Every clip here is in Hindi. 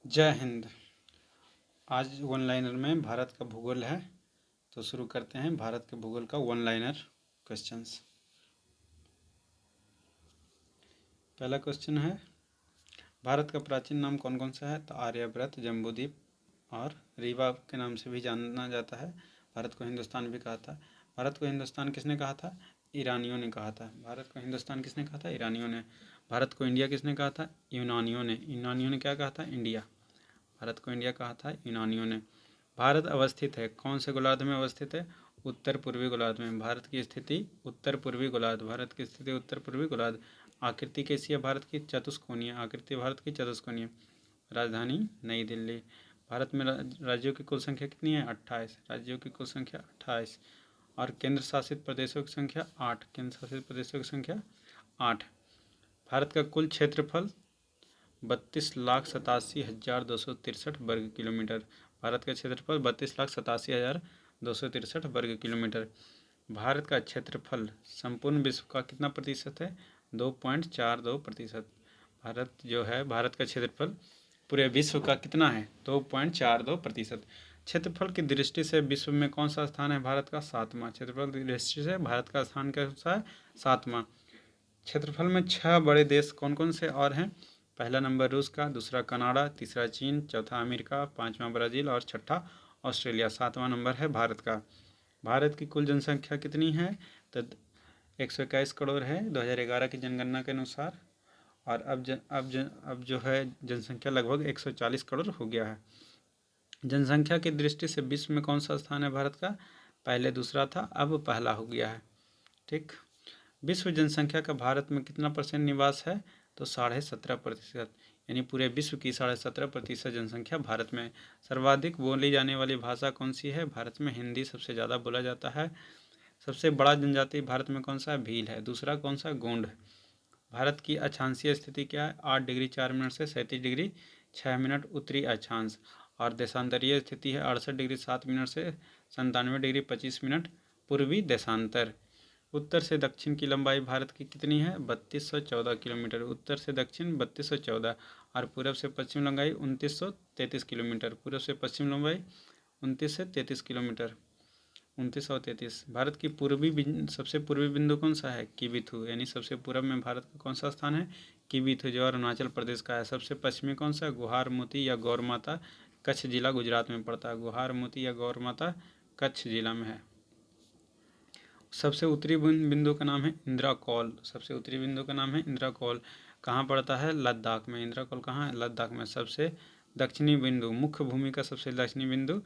जय हिंद। आज वन लाइनर में भारत का भूगोल है, तो शुरू करते हैं भारत के भूगोल का वन लाइनर क्वेश्चंस। पहला क्वेश्चन है, भारत का प्राचीन नाम कौन कौन सा है? तो आर्यभट्ट, जम्बूद्वीप और रीवा के नाम से भी जाना जाता है। भारत को हिंदुस्तान भी कहा था। भारत को हिंदुस्तान किसने कहा था? ईरानियों ने कहा था। भारत को हिंदुस्तान किसने कहा था? ईरानियों ने। भारत को इंडिया किसने कहा था? यूनानियों ने। यूनानियों ने क्या कहा था? इंडिया। भारत को इंडिया कहा था यूनानियों ने। भारत अवस्थित है कौन से गोलार्ध में अवस्थित है? उत्तर पूर्वी गोलार्ध में। भारत की स्थिति उत्तर पूर्वी गोलार्ध। भारत की स्थिति उत्तर पूर्वी गोलार्ध। आकृति कैसी है भारत की? चतुष्कोणीय। आकृति भारत की चतुष्कोणीय। राजधानी नई दिल्ली। भारत में राज्यों की कुल संख्या कितनी है? 28 राज्यों की कुल संख्या 28। और केंद्र शासित प्रदेशों की संख्या 8। केंद्र शासित प्रदेशों की संख्या 8। भारत का कुल क्षेत्रफल 32,87,263 वर्ग किलोमीटर। भारत का क्षेत्रफल 32,87,263 वर्ग किलोमीटर। भारत का क्षेत्रफल संपूर्ण विश्व का कितना प्रतिशत है? 2.42%। भारत जो है, भारत का क्षेत्रफल पूरे विश्व का कितना है? 2.42%। क्षेत्रफल की दृष्टि से विश्व में कौन सा स्थान है भारत का? 7वां। क्षेत्रफल की दृष्टि से भारत का स्थान कैसा है? 7वां। क्षेत्रफल में 6 बड़े देश कौन कौन से और हैं? पहला नंबर रूस का, दूसरा कनाडा, तीसरा चीन, चौथा अमेरिका, पांचवा ब्राज़ील और छठा ऑस्ट्रेलिया। 7वां नंबर है भारत का। भारत की कुल जनसंख्या कितनी है? तो 121 करोड़ है 2011 की जनगणना के अनुसार। और अब जो है जनसंख्या लगभग 140 करोड़ हो गया है। जनसंख्या की दृष्टि से विश्व में कौन सा स्थान है भारत का? पहले दूसरा था, अब पहला हो गया है। ठीक। विश्व जनसंख्या का भारत में कितना परसेंट निवास है? तो 17.5%। यानी पूरे विश्व की 17.5% जनसंख्या भारत में। सर्वाधिक बोली जाने वाली भाषा कौन सी है? भारत में हिंदी सबसे ज़्यादा बोला जाता है। सबसे बड़ा जनजाति भारत में कौन सा है? भील है। दूसरा कौन सा? गोंड। भारत की अक्षांशीय स्थिति क्या है? 8 डिग्री 4 मिनट से 37 डिग्री 6 मिनट उत्तरी अक्षांश। और देशांतरीय स्थिति है 68 डिग्री 7 मिनट से 97 डिग्री 25 मिनट पूर्वी देशांतर। उत्तर से दक्षिण की लंबाई भारत की कितनी है? 3214 किलोमीटर। उत्तर से दक्षिण 3214। और पूरब से पश्चिम लंबाई 2933 किलोमीटर। पूरब से पश्चिम लंबाई 29 से 33 किलोमीटर। 2933। भारत की सबसे पूर्वी बिंदु कौन सा है? किबिथु। यानी सबसे पूर्व में भारत का कौन सा स्थान है? किबिथु, जो अरुणाचल प्रदेश का है। सबसे पश्चिमी कौन सा? गुहार मोती या गौर माता, कच्छ जिला गुजरात में पड़ता है। गुहार मोती या गौर माता कच्छ जिला में है। सबसे उत्तरी बिंदु का नाम है इंदिरा कौल। सबसे उत्तरी बिंदु का नाम है इंदिरा कौल। कहाँ पड़ता है? लद्दाख में। इंदिरा कौल कहाँ है? लद्दाख में। सबसे दक्षिणी बिंदु, मुख्य भूमि का सबसे दक्षिणी बिंदु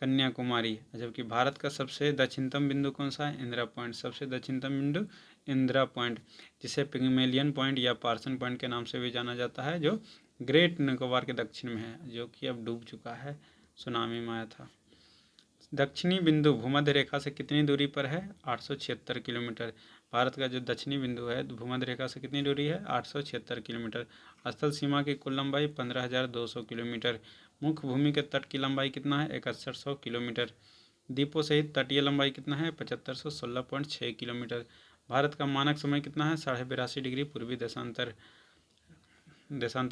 कन्याकुमारी। जबकि भारत का सबसे दक्षिणतम बिंदु कौन सा है? इंदिरा पॉइंट। सबसे दक्षिणतम बिंदु इंदिरा पॉइंट, जिसे पिग्मेलियन पॉइंट या पार्सन पॉइंट के नाम से भी जाना जाता है, जो ग्रेट निकोबार के दक्षिण में है, जो कि अब डूब चुका है, सुनामी में आया था। दक्षिणी बिंदु भूमध्य रेखा से कितनी दूरी पर है? 876 किलोमीटर। भारत का जो दक्षिणी बिंदु है भूमध्य रेखा से कितनी दूरी है? 876 किलोमीटर। स्थल सीमा की कुल लंबाई 15,200 किलोमीटर। मुख्य भूमि के तट की लंबाई कितना है? 7100 किलोमीटर। द्वीपों सहित तटीय लंबाई कितना है? 7516.6 किलोमीटर। भारत का मानक समय कितना है? 82.5 डिग्री पूर्वी देशांतर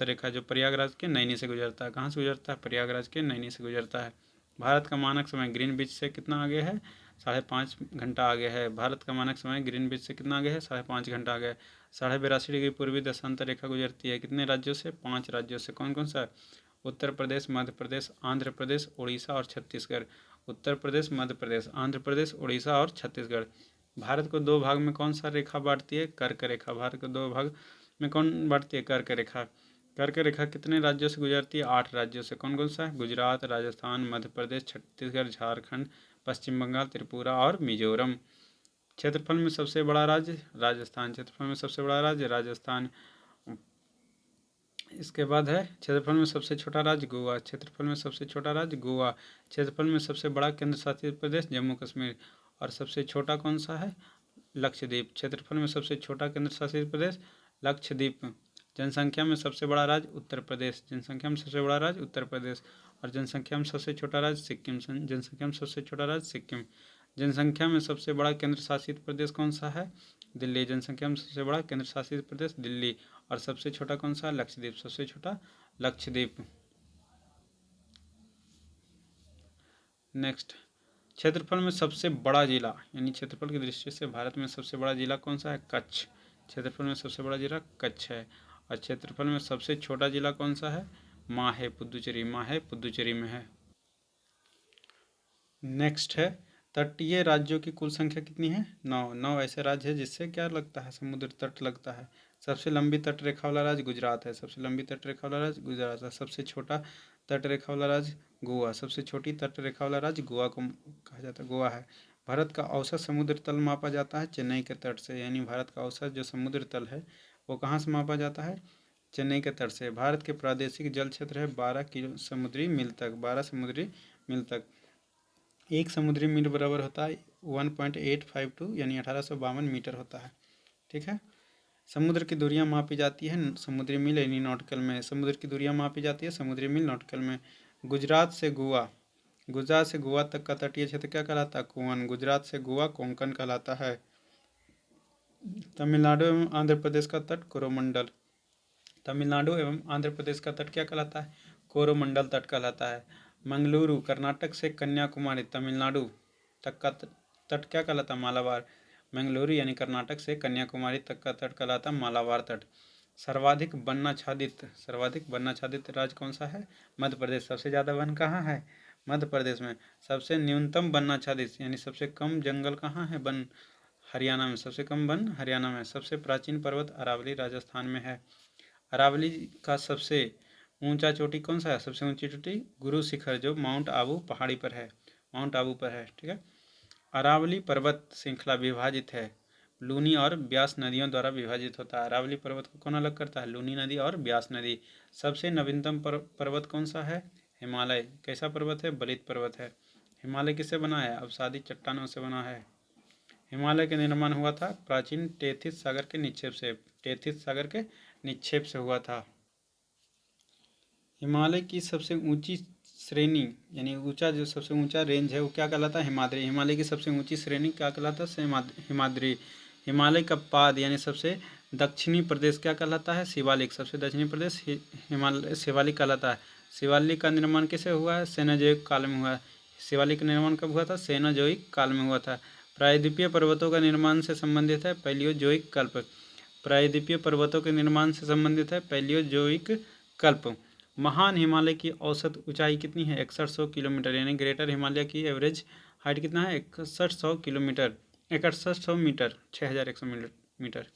रेखा, जो प्रयागराज के नैनी से गुजरता है। कहाँ से गुजरता है? प्रयागराज के नैनी से गुजरता है। भारत का मानक समय ग्रीनविच से कितना आगे है? 5.5 घंटा आगे है। भारत का मानक समय ग्रीनविच से कितना आगे है? 5.5 घंटा आगे है। 82.5 डिग्री पूर्वी देशांतर रेखा गुजरती है कितने राज्यों से? 5 राज्यों से। कौन कौन सा? उत्तर प्रदेश, मध्य प्रदेश, आंध्र प्रदेश, उड़ीसा और छत्तीसगढ़। उत्तर प्रदेश, मध्य प्रदेश, आंध्र प्रदेश, उड़ीसा और छत्तीसगढ़। भारत को दो भाग में कौन सा रेखा बांटती है? कर्क रेखा। भारत को दो भाग में कौन बांटती है? कर्क रेखा। कर्क रेखा कितने राज्यों से गुजरती है? 8 राज्यों से। कौन कौन सा है? गुजरात, राजस्थान, मध्य प्रदेश, छत्तीसगढ़, झारखंड, पश्चिम बंगाल, त्रिपुरा और मिजोरम। क्षेत्रफल में सबसे बड़ा राज्य राजस्थान। क्षेत्रफल में सबसे बड़ा राज्य राजस्थान। इसके बाद है क्षेत्रफल में सबसे छोटा राज्य गोवा। क्षेत्रफल में सबसे छोटा राज्य गोवा। क्षेत्रफल में सबसे बड़ा केंद्र शासित प्रदेश जम्मू कश्मीर। और सबसे छोटा कौन सा है? लक्षद्वीप। क्षेत्रफल में सबसे छोटा केंद्र शासित प्रदेश लक्षद्वीप। जनसंख्या में सबसे बड़ा राज्य उत्तर प्रदेश। जनसंख्या में सबसे बड़ा राज्य उत्तर प्रदेश। और जनसंख्या में सबसे छोटा राज्य सिक्किम। जनसंख्या में सबसे छोटा राज्य सिक्किम। जनसंख्या में सबसे बड़ा केंद्र शासित प्रदेश कौन सा है? दिल्ली। जनसंख्या में सबसे बड़ा केंद्र शासित प्रदेश दिल्ली। और सबसे छोटा कौन सा? लक्षद्वीप। सबसे छोटा लक्षद्वीप। नेक्स्ट, क्षेत्रफल में सबसे बड़ा जिला, यानी क्षेत्रफल की दृष्टि से भारत में सबसे बड़ा जिला कौन सा है? कच्छ। क्षेत्रफल में सबसे बड़ा जिला कच्छ है। और क्षेत्रफल में सबसे छोटा जिला कौन सा है? माहे पुदुचेरी। माहे पुदुचेरी में है। नेक्स्ट है, तटीय राज्यों की कुल संख्या कितनी है? 9। 9 ऐसे राज्य है जिससे क्या लगता है? समुद्र तट लगता है। सबसे लंबी तट रेखा वाला राज्य गुजरात है। सबसे लंबी तट रेखा वाला राज्य गुजरात है। सबसे छोटा तट रेखा वाला राज्य गोवा। सबसे छोटी तट रेखा वाला राज्य गोवा को कहा जाता है, गोवा है। भारत का औसत समुद्र तल मापा जाता है चेन्नई के तट से, यानी भारत का औसत जो समुद्र तल है वो कहाँ से मापा जाता है? चेन्नई के तट से। भारत के प्रादेशिक जल क्षेत्र है 12 किलो समुद्री मील तक। 12 समुद्री मील तक। एक समुद्री मील बराबर होता है 1.852 यानी 1852 मीटर होता है। ठीक है। समुद्र की दूरियां मापी जाती है समुद्री मील यानी नॉटिकल में। समुद्र की दूरियां मापी जाती है समुद्री मील नॉटिकल में। गुजरात से गोवा तक का तटीय क्षेत्र क्या कहलाता है? कोंकण। गुजरात से गोवा कोंकण कहलाता है। तमिलनाडु एवं आंध्र प्रदेश का तट कोरोमंडल। तमिलनाडु एवं आंध्र प्रदेश का तट क्या कहलाता है? कोरोमंडल तट कहलाता है। मंगलुरु कर्नाटक से कन्याकुमारी तमिलनाडु तक का तट क्या कहलाता है? मालाबार। मंगलुरु यानी कर्नाटक से कन्याकुमारी तक का तट कहलाता है मालाबार तट। सर्वाधिक वनाच्छादित राज्य कौन सा है? मध्य प्रदेश। सबसे ज़्यादा वन कहाँ है? मध्य प्रदेश में। सबसे न्यूनतम वनाच्छादित यानी सबसे कम जंगल कहाँ है? वन हरियाणा में। सबसे कम वन हरियाणा में। सबसे प्राचीन पर्वत अरावली राजस्थान में है। अरावली का सबसे ऊंचा चोटी कौन सा है? सबसे ऊंची चोटी गुरु शिखर जो माउंट आबू पहाड़ी पर है, माउंट आबू पर है। ठीक है। अरावली पर्वत श्रृंखला विभाजित है लूनी और ब्यास नदियों द्वारा विभाजित होता है। अरावली पर्वत को कौन अलग करता है? लूनी नदी और ब्यास नदी। सबसे नवीनतम पर्वत कौन सा है? हिमालय। कैसा पर्वत है? बलित पर्वत है। हिमालय किससे बना है? अवसादी चट्टानों से बना है। हिमालय का निर्माण हुआ था प्राचीन टेथिस सागर के निक्षेप से। टेथिस सागर के निक्षेप से हुआ था। हिमालय की सबसे ऊंची श्रेणी यानी ऊंचा जो सबसे ऊंचा रेंज है वो क्या कहलाता है? हिमाद्री। हिमालय की सबसे ऊंची श्रेणी क्या कहलाता है? हिमाद्री। हिमालय का पाद यानी सबसे दक्षिणी प्रदेश क्या कहलाता है? शिवालिक। सबसे दक्षिणी प्रदेश हिमालय शिवालिक कहलाता है। शिवालिक का निर्माण किसे हुआ है? सेनोजोइक काल में हुआ है। शिवालिक का निर्माण कब हुआ था? सेनोजोइक काल में हुआ था। प्रायद्वीपीय पर्वतों का निर्माण से संबंधित है पैलियोजोइक कल्प। प्रायद्वीपीय पर्वतों के निर्माण से संबंधित है पैलियोजोइक कल्प। महान हिमालय की औसत ऊंचाई कितनी है? 6100 किलोमीटर, यानी ग्रेटर हिमालय की एवरेज हाइट कितना है? 6100 किलोमीटर, 6100 मीटर, 6100 मीटर।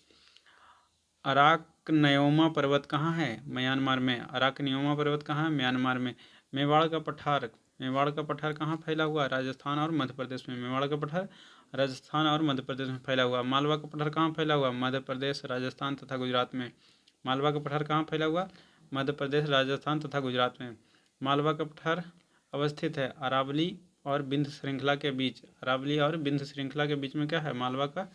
अराकनयोमा पर्वत कहाँ है? म्यांमार में। अराकनयोमा पर्वत कहाँ है? म्यांमार में। मेवाड़ का पठार कहाँ फैला हुआ है? राजस्थान और मध्य प्रदेश में। मेवाड़ का पठार राजस्थान और मध्य प्रदेश में फैला हुआ। मालवा का पठार कहाँ फैला हुआ? मध्य प्रदेश, राजस्थान तथा गुजरात में। मालवा का पठार कहाँ फैला हुआ? मध्य प्रदेश, राजस्थान तथा गुजरात में। मालवा का पठार अवस्थित है अरावली और विंध्य श्रृंखला के बीच। अरावली और विंध्य श्रृंखला के बीच में क्या है? मालवा का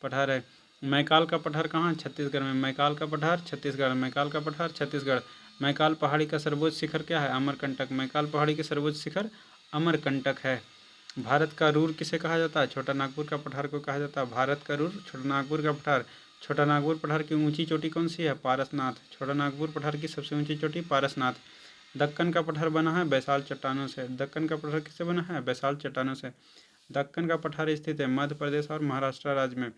पठार है। मैकाल का पठार कहाँ है? छत्तीसगढ़ में। मैकाल का पठार छत्तीसगढ़। मैकाल का पठार छत्तीसगढ़। मैकाल पहाड़ी का सर्वोच्च शिखर क्या है? अमरकंटक। मैकाल पहाड़ी के सर्वोच्च शिखर अमरकंटक है। भारत का रूर किसे कहा जाता है? छोटा नागपुर का पठार को कहा जाता है भारत का रूर। छोटा नागपुर का पठार। छोटा नागपुर पठार की ऊंची चोटी कौन सी है? पारसनाथ। छोटा नागपुर पठार की सबसे ऊंची चोटी पारसनाथ। दक्कन का पठार बना है बैसाल चट्टानों से। दक्कन का पठार किससे बना है? बैसाल चट्टानों से। दक्कन का पठार स्थित है मध्य प्रदेश और महाराष्ट्र राज्य में।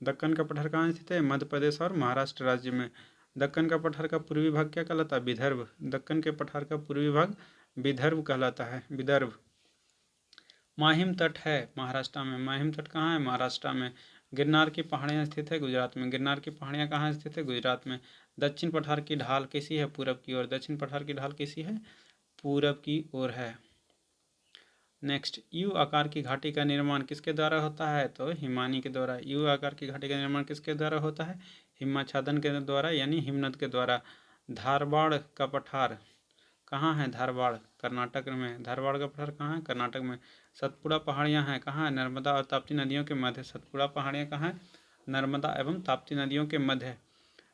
दक्कन का पठार कहाँ स्थित है? मध्य प्रदेश और महाराष्ट्र राज्य में। दक्कन का पठार का पूर्वी भाग क्या कहलाता है? विदर्भ। दक्कन के पठार का पूर्वी भाग विदर्भ कहलाता है, विदर्भ। माहिम तट है महाराष्ट्र में। माहिम तट कहाँ है? महाराष्ट्र में। गिरनार की पहाड़ियाँ स्थित है गुजरात में। गिरनार की पहाड़ियाँ कहाँ स्थित है? गुजरात में। दक्षिण पठार की ढाल कैसी है? पूरब की ओर। दक्षिण पठार की ढाल कैसी है? पूरब की ओर है। नेक्स्ट, यू आकार की घाटी का निर्माण किसके द्वारा होता है? तो हिमानी के द्वारा। यू आकार की घाटी का निर्माण किसके द्वारा होता है? हिमाच्छादन के द्वारा यानी हिमनद के द्वारा। धारवाड़ का पठार कहाँ है? धारवाड़ कर्नाटक में। धारवाड़ का पठार कहाँ है? कर्नाटक में। सतपुड़ा पहाड़ियाँ हैं कहाँ है? नर्मदा और ताप्ती नदियों के मध्य। सतपुड़ा पहाड़ियाँ कहाँ है? नर्मदा एवं ताप्ती नदियों के मध्य।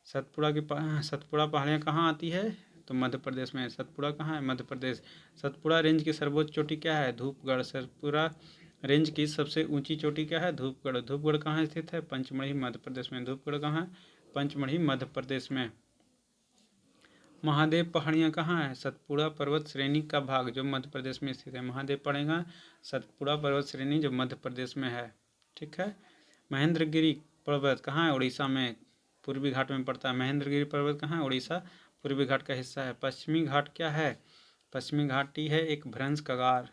सतपुड़ा पहाड़ियाँ कहाँ आती है? तो मध्य प्रदेश में। सतपुड़ा कहाँ है? मध्य प्रदेश। सतपुड़ा रेंज की सर्वोच्च चोटी क्या है? धूपगढ़। सतपुड़ा रेंज की सबसे ऊंची चोटी क्या है? धूपगढ़। धूपगढ़ कहाँ स्थित है? पंचमढ़ी मध्य प्रदेश में। धूपगढ़ कहाँ है? पंचमढ़ी मध्य प्रदेश में। महादेव पहाड़ियाँ कहाँ है? सतपुड़ा पर्वत श्रेणी का भाग जो मध्य प्रदेश में स्थित है। महादेव पहाड़ियाँ सतपुड़ा पर्वत श्रेणी जो मध्य प्रदेश में है। ठीक है। महेंद्रगिरी पर्वत कहाँ है? उड़ीसा में पूर्वी घाट में पड़ता है। महेंद्रगिरी पर्वत कहाँ है? उड़ीसा पूर्वी घाट का हिस्सा है। पश्चिमी घाट क्या है? पश्चिमी घाटी है एक भ्रंश कगार।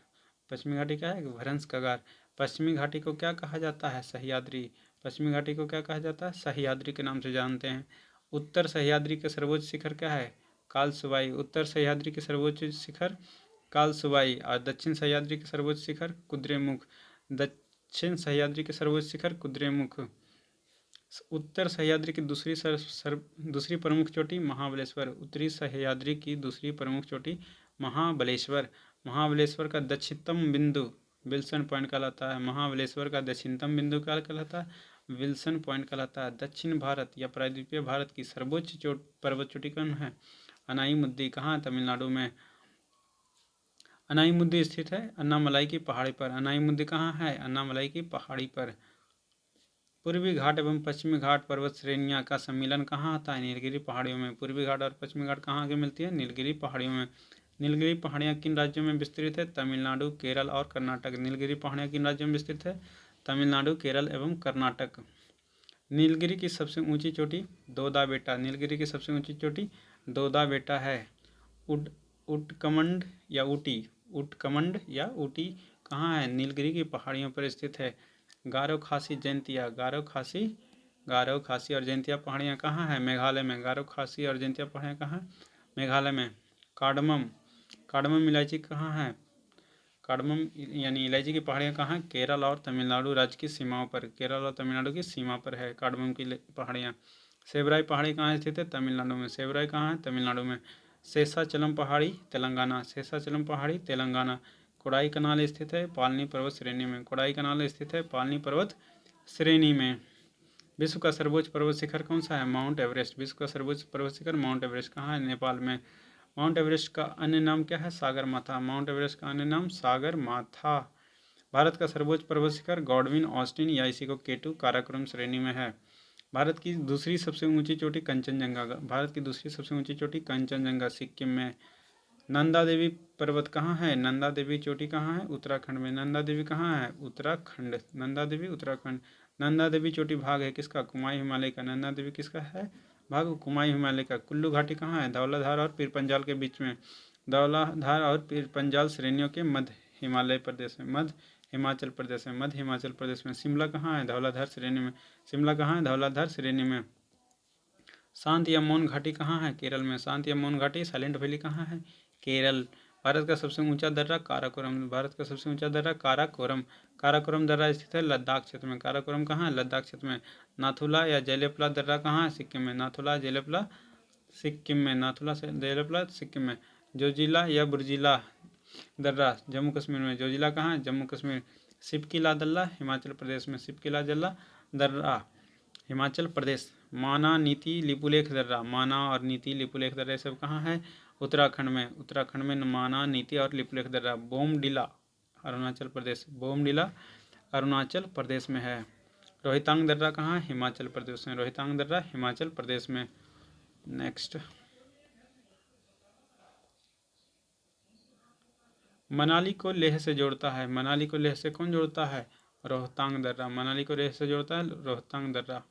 पश्चिमी घाटी क्या है? एक भ्रंश कगार। पश्चिमी घाटी को क्या कहा जाता है? सह्याद्री। पश्चिमी घाटी को क्या कहा जाता है? सह्याद्री के नाम से जानते हैं। उत्तर सह्याद्री के सर्वोच्च शिखर क्या है? कालसुवाई। उत्तर सह्याद्री के सर्वोच्च शिखर कालसुवाई और दक्षिण सह्याद्री के सर्वोच्च शिखर कुद्रेमुख। दक्षिण सह्याद्री के सर्वोच्च शिखर कुद्रेमुख। उत्तर सह्याद्री की दूसरी प्रमुख चोटी महाबलेश्वर। उत्तरी सह्याद्री की दूसरी प्रमुख चोटी महाबलेश्वर। महाबलेश्वर का दक्षिणतम बिंदु विल्सन पॉइंट कहलाता है। महाबलेश्वर का दक्षिणतम बिंदु क्या कहलाता है? विल्सन पॉइंट कहलाता है। दक्षिण भारत या प्रायद्वीपीय भारत की सर्वोच्च पर्वत चोटी कौन है? अनाईमुद्दी। कहाँ? तमिलनाडु में। अनाईमुद्दी स्थित है अन्नामलाई की पहाड़ी पर। अनाईमुद्दी कहाँ है? अन्नामलाई की पहाड़ी पर। पूर्वी घाट एवं पश्चिमी घाट पर्वत श्रेणियां का सम्मिलन कहाँ होता है? नीलगिरी पहाड़ियों में। पूर्वी घाट और पश्चिमी घाट कहाँ आगे मिलती है? नीलगिरी पहाड़ियों में। नीलगिरी पहाड़ियाँ किन राज्यों में विस्तृत है? तमिलनाडु, केरल और कर्नाटक। नीलगिरी पहाड़ियाँ किन राज्यों में विस्तृत है? तमिलनाडु, केरल एवं कर्नाटक। नीलगिरी की सबसे ऊंची चोटी दोदा बेटा। नीलगिरी की सबसे ऊंची चोटी दोदा बेटा है। उटकमंड या ऊटी। उटकमंड या ऊटी कहाँ है? नीलगिरी की पहाड़ियों पर स्थित है। गारो खासी जयंतिया। गारो खासी और जयंतिया पहाड़ियाँ कहाँ है? मेघालय में। गारो खासी और जयंतिया पहाड़ियाँ कहाँ? मेघालय में। कार्डमम इलायची कहाँ है? कार्डमम यानी इलायची की पहाड़ियाँ कहाँ? केरल और तमिलनाडु राज्य की सीमाओं पर। केरल और तमिलनाडु की सीमा पर है कार्डमम की पहाड़ियाँ। सेवराई पहाड़ी कहाँ स्थित है? तमिलनाडु में। सेवराई कहाँ है? तमिलनाडु में। शेषाचलम पहाड़ी तेलंगाना। शेषाचलम पहाड़ी तेलंगाना। कोडाई कनाल स्थित है पालनी पर्वत श्रेणी में। कोडाई कनाल स्थित है पालनी पर्वत श्रेणी में। विश्व का सर्वोच्च पर्वत शिखर कौन सा है? Mount Everest. विश्व का सर्वोच्च पर्वत शिखर माउंट एवरेस्ट कहाँ है? नेपाल में। माउंट एवरेस्ट का अन्य नाम क्या है? सागर माथा। माउंट एवरेस्ट का अन्य नाम सागर माथा। भारत का सर्वोच्च पर्वत शिखर गॉडविन ऑस्टिन या इसी को केटू काराकोरम श्रेणी में है। भारत की दूसरी सबसे ऊंची चोटी कंचनजंगा। भारत की दूसरी सबसे ऊंची चोटी कंचनजंगा सिक्किम में। नंदा देवी पर्वत कहाँ है? नंदा देवी चोटी कहाँ है? उत्तराखंड में। नंदा देवी कहाँ है? उत्तराखंड। नंदा देवी उत्तराखंड। नंदा देवी चोटी भाग है किसका? कुमाई हिमालय का। नंदा देवी किसका है? भाग कुमाई हिमालय का। कुल्लू घाटी कहाँ है? धौलाधार और पीरपंजाल के बीच में। धौलाधार और पीरपंजाल श्रेणियों के मध्य हिमालय प्रदेश में। मध्य हिमाचल प्रदेश में। मध्य हिमाचल प्रदेश में। शिमला कहाँ है? धौलाधार श्रेणी में। शिमला कहाँ है? धौलाधार श्रेणी में। शांत या मौन घाटी कहाँ है? केरल में। शांत या मौन घाटी साइलेंट वैली कहाँ है? केरल। भारत का सबसे ऊंचा दर्रा काराकोरम। भारत का सबसे ऊंचा दर्रा काराकोरम। काराकोरम दर्रा स्थित है लद्दाख क्षेत्र में। काराकोरम कहाँ है? लद्दाख क्षेत्र में। नाथुला या जेलेपला दर्रा कहाँ है? सिक्किम में। नाथुला जेलेपला सिक्किम में। नाथुला से जेलेपला सिक्किम में। जोजिला या बुर्जिला दर्रा जम्मू कश्मीर में। जोजिला कहाँ है? जम्मू कश्मीर। सिपकिला दर्रा हिमाचल प्रदेश में। सिपकिला जल्ला दर्रा हिमाचल प्रदेश। माना नीति लिपुलेख दर्रा। माना और नीति लिपुलेख दर्रा सब कहाँ है? उत्तराखंड में। उत्तराखंड में माना नीति और लिपुलेख दर्रा। बोमडिला अरुणाचल प्रदेश। बोमडिला अरुणाचल प्रदेश में है। रोहितांग दर्रा कहाँ है? हिमाचल प्रदेश में। रोहितांग दर्रा हिमाचल प्रदेश में। नेक्स्ट, मनाली को लेह से जोड़ता है। मनाली को लेह से कौन जोड़ता है? रोहतांग दर्रा। मनाली को लेह से जोड़ता है रोहतांग दर्रा।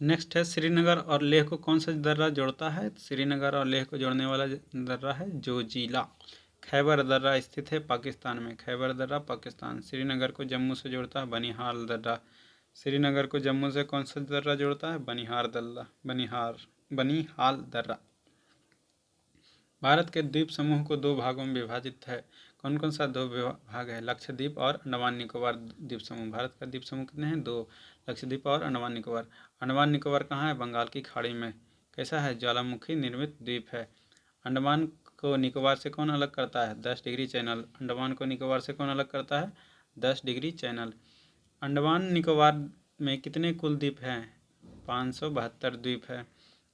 नेक्स्ट है श्रीनगर और लेह को कौन सा दर्रा जोड़ता है? श्रीनगर और लेह को जोड़ने वाला दर्रा है जोजिला। खैबर दर्रा स्थित है पाकिस्तान में। खैबर दर्रा पाकिस्तान। श्रीनगर को जम्मू से जोड़ता है बनिहाल दर्रा। श्रीनगर को जम्मू से कौन सा दर्रा जोड़ता है? बनिहाल दर्रा। भारत के द्वीप समूह को दो भागों में विभाजित है। कौन कौन सा दो भाग है? लक्षद्वीप और अंडमान निकोबार द्वीप समूह। भारत का द्वीप समूह कितने हैं? दो। लक्षद्वीप और अंडमान निकोबार। अंडमान निकोबार कहाँ है? बंगाल की खाड़ी में। कैसा है? ज्वालामुखी निर्मित द्वीप है। अंडमान को निकोबार से कौन अलग करता है? 10 डिग्री चैनल। अंडमान को निकोबार से कौन अलग करता है? 10 डिग्री चैनल। अंडमान निकोबार में कितने कुल द्वीप हैं? 572 द्वीप है।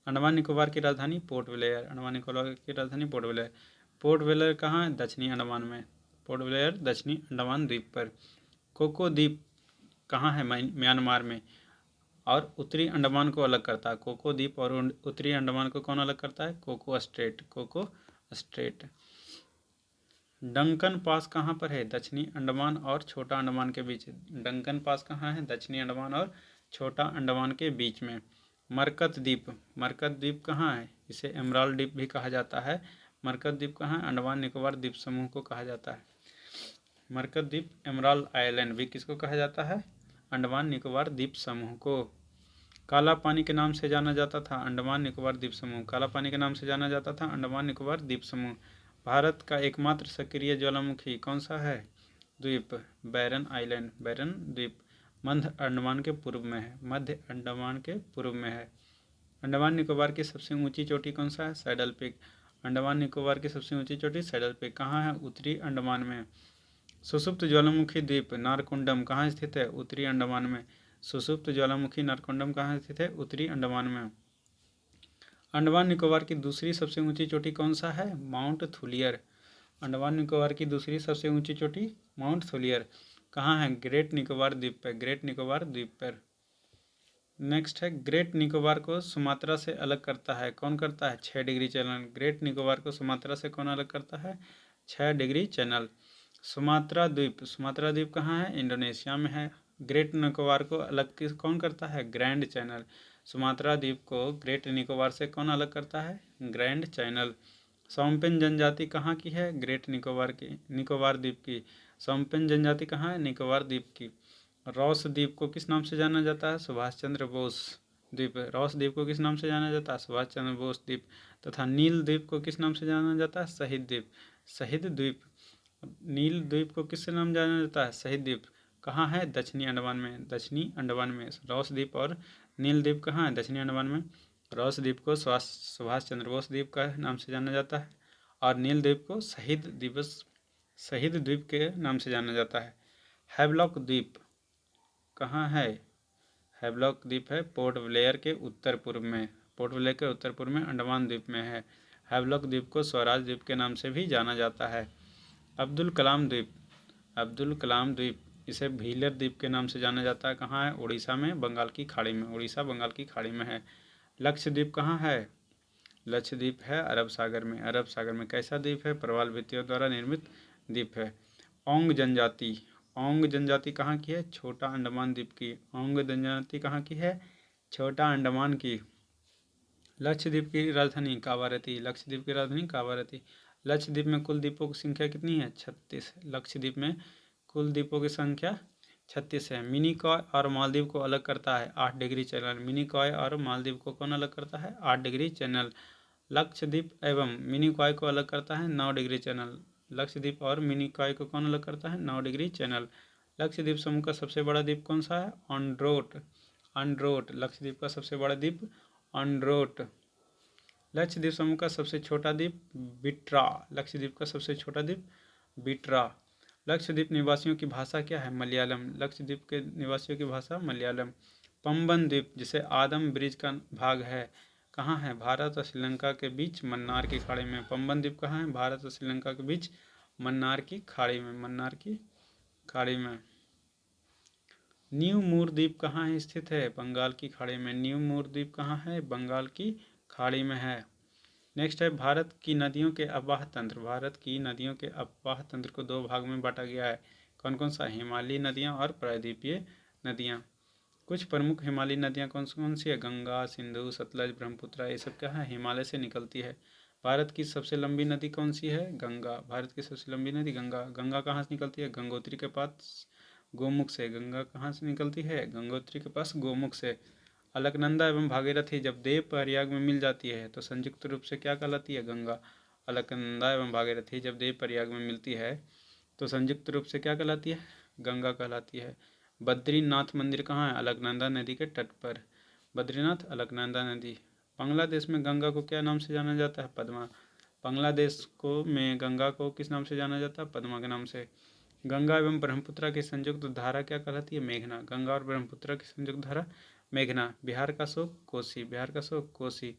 अंडमान निकोबार की राजधानी पोर्ट ब्लेयर। अंडमान निकोबार की राजधानी पोर्ट ब्लेयर। पोर्ट ब्लेयर कहाँ है? दक्षिणी अंडमान में। पोर्ट ब्लेयर दक्षिणी अंडमान द्वीप पर। कोको द्वीप कहाँ है? म्यांमार में। और उत्तरी अंडमान को अलग करता है? कोको द्वीप और उत्तरी अंडमान को कौन अलग करता है? Coco Strait, Coco Strait. Duncan Pass कहाँ पर है? दक्षिणी अंडमान और छोटा अंडमान के बीच। डंकन पास कहाँ है? दक्षिणी अंडमान और छोटा अंडमान के बीच में। मरकत द्वीप, मरकत द्वीप कहाँ है? इसे एमराल्ड द्वीप भी कहा जाता है। मरकत द्वीप कहाँ है? अंडमान निकोबार द्वीप समूह को कहा जाता है। मरकत द्वीप, एमराल्ड आइलैंड भी किसको कहा जाता है? अंडमान निकोबार द्वीप समूह को। काला पानी के नाम से जाना जाता था अंडमान निकोबार द्वीप समूह। काला पानी के नाम से जाना जाता था अंडमान निकोबार द्वीप समूह। भारत का एकमात्र सक्रिय ज्वालामुखी कौन सा है? द्वीप, बैरन आइलैंड, बैरन द्वीप मध्य अंडमान के पूर्व में है, मध्य अंडमान के पूर्व में है। अंडमान निकोबार की सबसे ऊंची चोटी कौन सा है? Saddle peak. अंडमान निकोबार की सबसे ऊंची चोटी सैडल पीक कहाँ है? उत्तरी अंडमान में। सुसुप्त ज्वालामुखी द्वीप नारकोंडम कहाँ स्थित है? उत्तरी अंडमान में। सुसुप्त ज्वालामुखी नारकोंडम कहाँ स्थित है? उत्तरी अंडमान में। अंडमान निकोबार की दूसरी सबसे ऊंची चोटी कौन सा है? Mount Thuillier. अंडमान निकोबार की दूसरी सबसे ऊंची चोटी माउंट थुलियर कहाँ है? ग्रेट निकोबार द्वीप पर, ग्रेट निकोबार द्वीप पर। नेक्स्ट है, ग्रेट निकोबार को सुमात्रा से अलग करता है कौन करता है? 6 डिग्री चैनल। ग्रेट निकोबार को सुमात्रा से कौन अलग करता है? 6 डिग्री चैनल। सुमात्रा द्वीप, सुमात्रा द्वीप कहाँ है? इंडोनेशिया में है। ग्रेट निकोबार को अलग किस कौन करता है? Grand channel. सुमात्रा द्वीप को ग्रेट निकोबार से कौन अलग करता है? Grand channel. सोम्पेन जनजाति कहाँ की है? ग्रेट निकोबार की, निकोबार द्वीप की। सोम्पेन जनजाति कहाँ है? निकोबार द्वीप की। रॉस द्वीप को किस नाम से जाना जाता है? सुभाष चंद्र बोस द्वीप। रॉस द्वीप को किस नाम से जाना जाता है? सुभाष चंद्र बोस द्वीप। तथा नील द्वीप को किस नाम से जाना जाता है? शहीद द्वीप, शहीद द्वीप। नील द्वीप को किससे नाम जाना जाता है? शहीद द्वीप। कहाँ है? दक्षिणी अंडमान में, दक्षिणी अंडमान में। रॉस द्वीप और नील द्वीप कहाँ है? दक्षिणी अंडमान में। रॉस द्वीप को सुभाष चंद्र बोस द्वीप का नाम से जाना जाता है और नील द्वीप को शहीद दिवस, शहीद द्वीप के नाम से जाना जाता है। हैवलॉक द्वीप कहाँ है? हैवलॉक द्वीप है पोर्ट ब्लेयर के उत्तर पूर्व में, पोर्ट ब्लेयर के उत्तर पूर्व में अंडमान द्वीप में है। हैवलॉक द्वीप को स्वराज द्वीप के नाम से भी जाना जाता है। अब्दुल कलाम द्वीप, अब्दुल कलाम द्वीप इसे व्हीलर द्वीप के नाम से जाना जाता है। कहाँ है? उड़ीसा में, बंगाल की खाड़ी में। उड़ीसा बंगाल की खाड़ी में है। लक्षद्वीप कहाँ है? लक्षद्वीप है अरब सागर में। अरब सागर में। कैसा द्वीप है? प्रवाल भित्तियों द्वारा निर्मित द्वीप है। ओंग जनजाति, ओंग जनजाति कहाँ की है? छोटा अंडमान द्वीप की। ओंग जनजाति कहाँ की है? छोटा अंडमान की। लक्षद्वीप की राजधानी कावारती, लक्षद्वीप की राजधानी कावारती। लक्षद्वीप में कुल द्वीपों की संख्या कितनी है? 36। लक्षद्वीप में कुल द्वीपों की संख्या 36 है। मिनिकॉय और मालदीव को अलग करता है 8 डिग्री चैनल। मिनिकॉय और मालदीव को कौन अलग करता है? 8 डिग्री चैनल। लक्षद्वीप एवं मिनिकॉय को अलग करता है 9 डिग्री चैनल। लक्षद्वीप और मिनिकॉय को कौन अलग करता है? 9 डिग्री चैनल। लक्षद्वीप समूह का सबसे बड़ा द्वीप कौन सा है? ऑन्ड्रोट, ऑन्ड्रोट। लक्षद्वीप का सबसे बड़ा द्वीप ऑन्ड्रोट। लक्षद्वीप समूह का सबसे छोटा द्वीप बिट्रा। लक्षद्वीप का सबसे छोटा द्वीप बिट्रा। लक्षद्वीप निवासियों की भाषा क्या है? मलयालम। लक्षद्वीप के निवासियों की भाषा मलयालम। पंबन द्वीप जिसे आदम ब्रिज का भाग है कहाँ है? भारत और श्रीलंका के बीच मन्नार की खाड़ी में। पंबन द्वीप कहाँ है? भारत और श्रीलंका के बीच मन्नार की खाड़ी में, मन्नार की खाड़ी में। न्यू मूर द्वीप कहाँ है स्थित है? बंगाल की खाड़ी में। न्यू मूर द्वीप कहाँ है? बंगाल की खाड़ी में है। नेक्स्ट है, भारत की नदियों के अववाह तंत्र। भारत की नदियों के अववाह तंत्र को 2 भाग में बांटा गया है। कौन कौन सा? हिमालयी नदियाँ और प्रायद्वीपीय नदियाँ। कुछ प्रमुख हिमालयी नदियाँ कौन कौन सी है? गंगा, सिंधु, सतलज, ब्रह्मपुत्र। ये सब क्या है? हिमालय से निकलती है। भारत की सबसे लंबी नदी कौन सी है? गंगा। भारत की सबसे लंबी नदी गंगा। गंगा कहाँ से निकलती है? गंगोत्री के पास गोमुख से। गंगा कहाँ से निकलती है? गंगोत्री के पास गोमुख से। अलकनंदा एवं भागीरथी जब देव प्रयाग में मिल जाती है तो संयुक्त रूप से क्या कहलाती है? गंगा। अलकनंदा एवं भागीरथी जब देव प्रयाग में मिलती है तो संयुक्त रूप से क्या कहलाती है? गंगा कहलाती है। बद्रीनाथ मंदिर कहाँ है? अलकनंदा नदी के तट पर। बद्रीनाथ, अलकनंदा नदी। बांग्लादेश में गंगा को क्या नाम से जाना जाता है? पद्मा। बांग्लादेश को में गंगा को किस नाम से जाना जाता है? पद्मा के नाम से। गंगा एवं ब्रह्मपुत्र की संयुक्त धारा क्या कहलाती है? मेघना। गंगा और ब्रह्मपुत्र की संयुक्त धारा मेघना। बिहार का शोक कोसी, बिहार का शोक कोसी।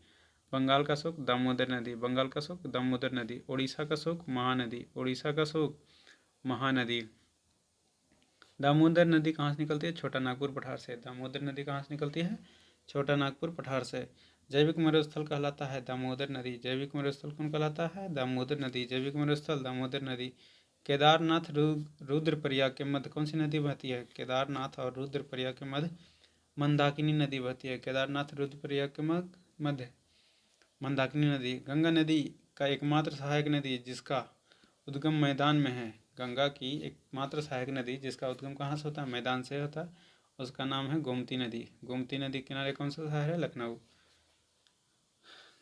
बंगाल का शोक दामोदर नदी, बंगाल का शोक दामोदर नदी। उड़ीसा का शोक महानदी, उड़ीसा का शोक महानदी। दामोदर नदी कहाँ से निकलती है? छोटा नागपुर पठार से। दामोदर नदी कहाँ से निकलती है? छोटा नागपुर पठार से। जैविक मरुस्थल कहलाता है दामोदर नदी। जैविक मरुस्थल कौन कहलाता है? दामोदर नदी। जैविक मरुस्थल दामोदर नदी। केदारनाथ रुद्रप्रयाग के मध्य कौन सी नदी बहती है? केदारनाथ और रुद्रप्रयाग के मध्य मंदाकिनी नदी बहती है। केदारनाथ रुद्रप्रयाग के मध्य मंदाकिनी नदी। गंगा नदी का एकमात्र सहायक नदी जिसका उद्गम मैदान में है। गंगा की एकमात्र सहायक नदी जिसका उद्गम कहाँ से होता है? मैदान से होता है। उसका नाम है गोमती नदी। गोमती नदी किनारे कौन सा शहर है? लखनऊ।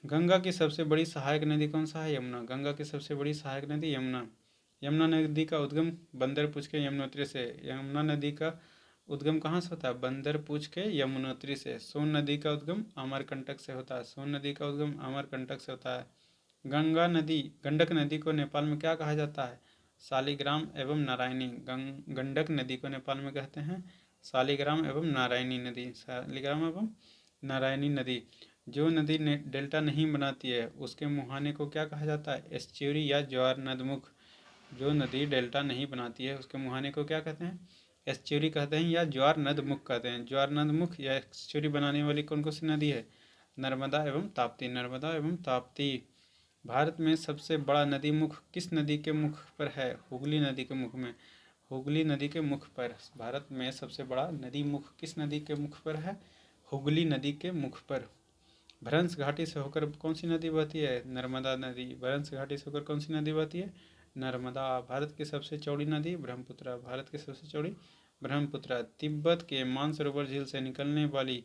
गंगा की सबसे बड़ी सहायक नदी कौन सा है? यमुना। गंगा की सबसे बड़ी सहायक नदी यमुना। यमुना नदी का उद्गम बंदरपूछ के यमुनोत्री से। यमुना नदी का उद्गम कहाँ से होता है? बंदरपूछ के यमुनोत्री से। सोन नदी का उद्गम अमरकंटक से होता है। सोन नदी का उद्गम अमरकंटक से होता है। गंडक नदी को नेपाल में क्या कहा जाता है? शालिग्राम एवं नारायणी। गंडक नदी को नेपाल में कहते हैं शालिग्राम एवं नारायणी नदी। शालिग्राम एवं नारायणी नदी। जो नदी डेल्टा नहीं बनाती है उसके मुहाने को क्या कहा जाता है? एस्चुरी या ज्वार नदमुख। जो नदी डेल्टा नहीं बनाती है उसके मुहाने को क्या कहते हैं? एस्चुरी कहते हैं या ज्वार नदमुख कहते हैं। ज्वार नदमुख या एस्चुरी बनाने वाली कौन कौन सी नदी है? नर्मदा एवं ताप्ती। नर्मदा एवं ताप्ती। भारत में सबसे बड़ा नदी मुख किस नदी के मुख पर है? हुगली नदी के मुख में। हुगली नदी के मुख पर। भारत में सबसे बड़ा नदी मुख किस नदी के मुख पर है? हुगली नदी के मुख पर। भ्रंश घाटी से होकर कौन सी नदी बहती है? नर्मदा नदी। भ्रंश घाटी से होकर कौन सी नदी बहती है? नर्मदा। भारत की सबसे चौड़ी नदी ब्रह्मपुत्र। भारत की सबसे चौड़ी ब्रह्मपुत्र। तिब्बत के मानसरोवर झील से निकलने वाली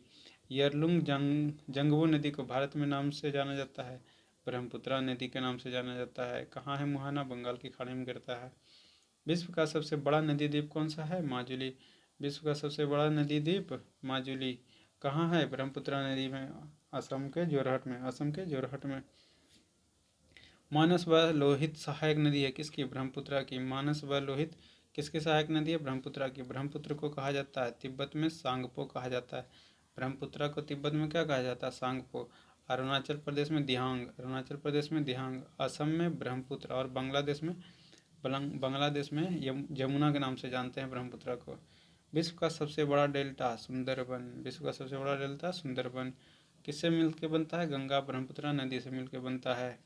यरलुंग जंगबो नदी को भारत में नाम से जाना जाता है? ब्रह्मपुत्र नदी के नाम से जाना जाता है। कहाँ है मुहाना? बंगाल की खाड़ी में गिरता है। विश्व का सबसे बड़ा नदी द्वीप कौन सा है? माजुली। विश्व का सबसे बड़ा नदी द्वीप माजुली कहाँ है? ब्रह्मपुत्र नदी में। असम के जोरहट में। असम के जोरहट में। मानस व लोहित सहायक नदी है किसकी? ब्रह्मपुत्र की। मानस व लोहित किसकी सहायक नदी है? ब्रह्मपुत्र की। ब्रह्मपुत्र को कहा जाता है तिब्बत में सांगपो कहा जाता है। ब्रह्मपुत्र को तिब्बत में क्या कहा जाता है? सांगपो। अरुणाचल प्रदेश में दिहांग। अरुणाचल प्रदेश में दिहांग। असम में ब्रह्मपुत्र। और बांग्लादेश में यमुना के नाम से जानते हैं ब्रह्मपुत्र को। विश्व का सबसे बड़ा डेल्टा सुंदरबन। विश्व का सबसे बड़ा डेल्टा सुंदरबन किससे मिलकर बनता है? गंगा ब्रह्मपुत्र नदी से मिलकर बनता है।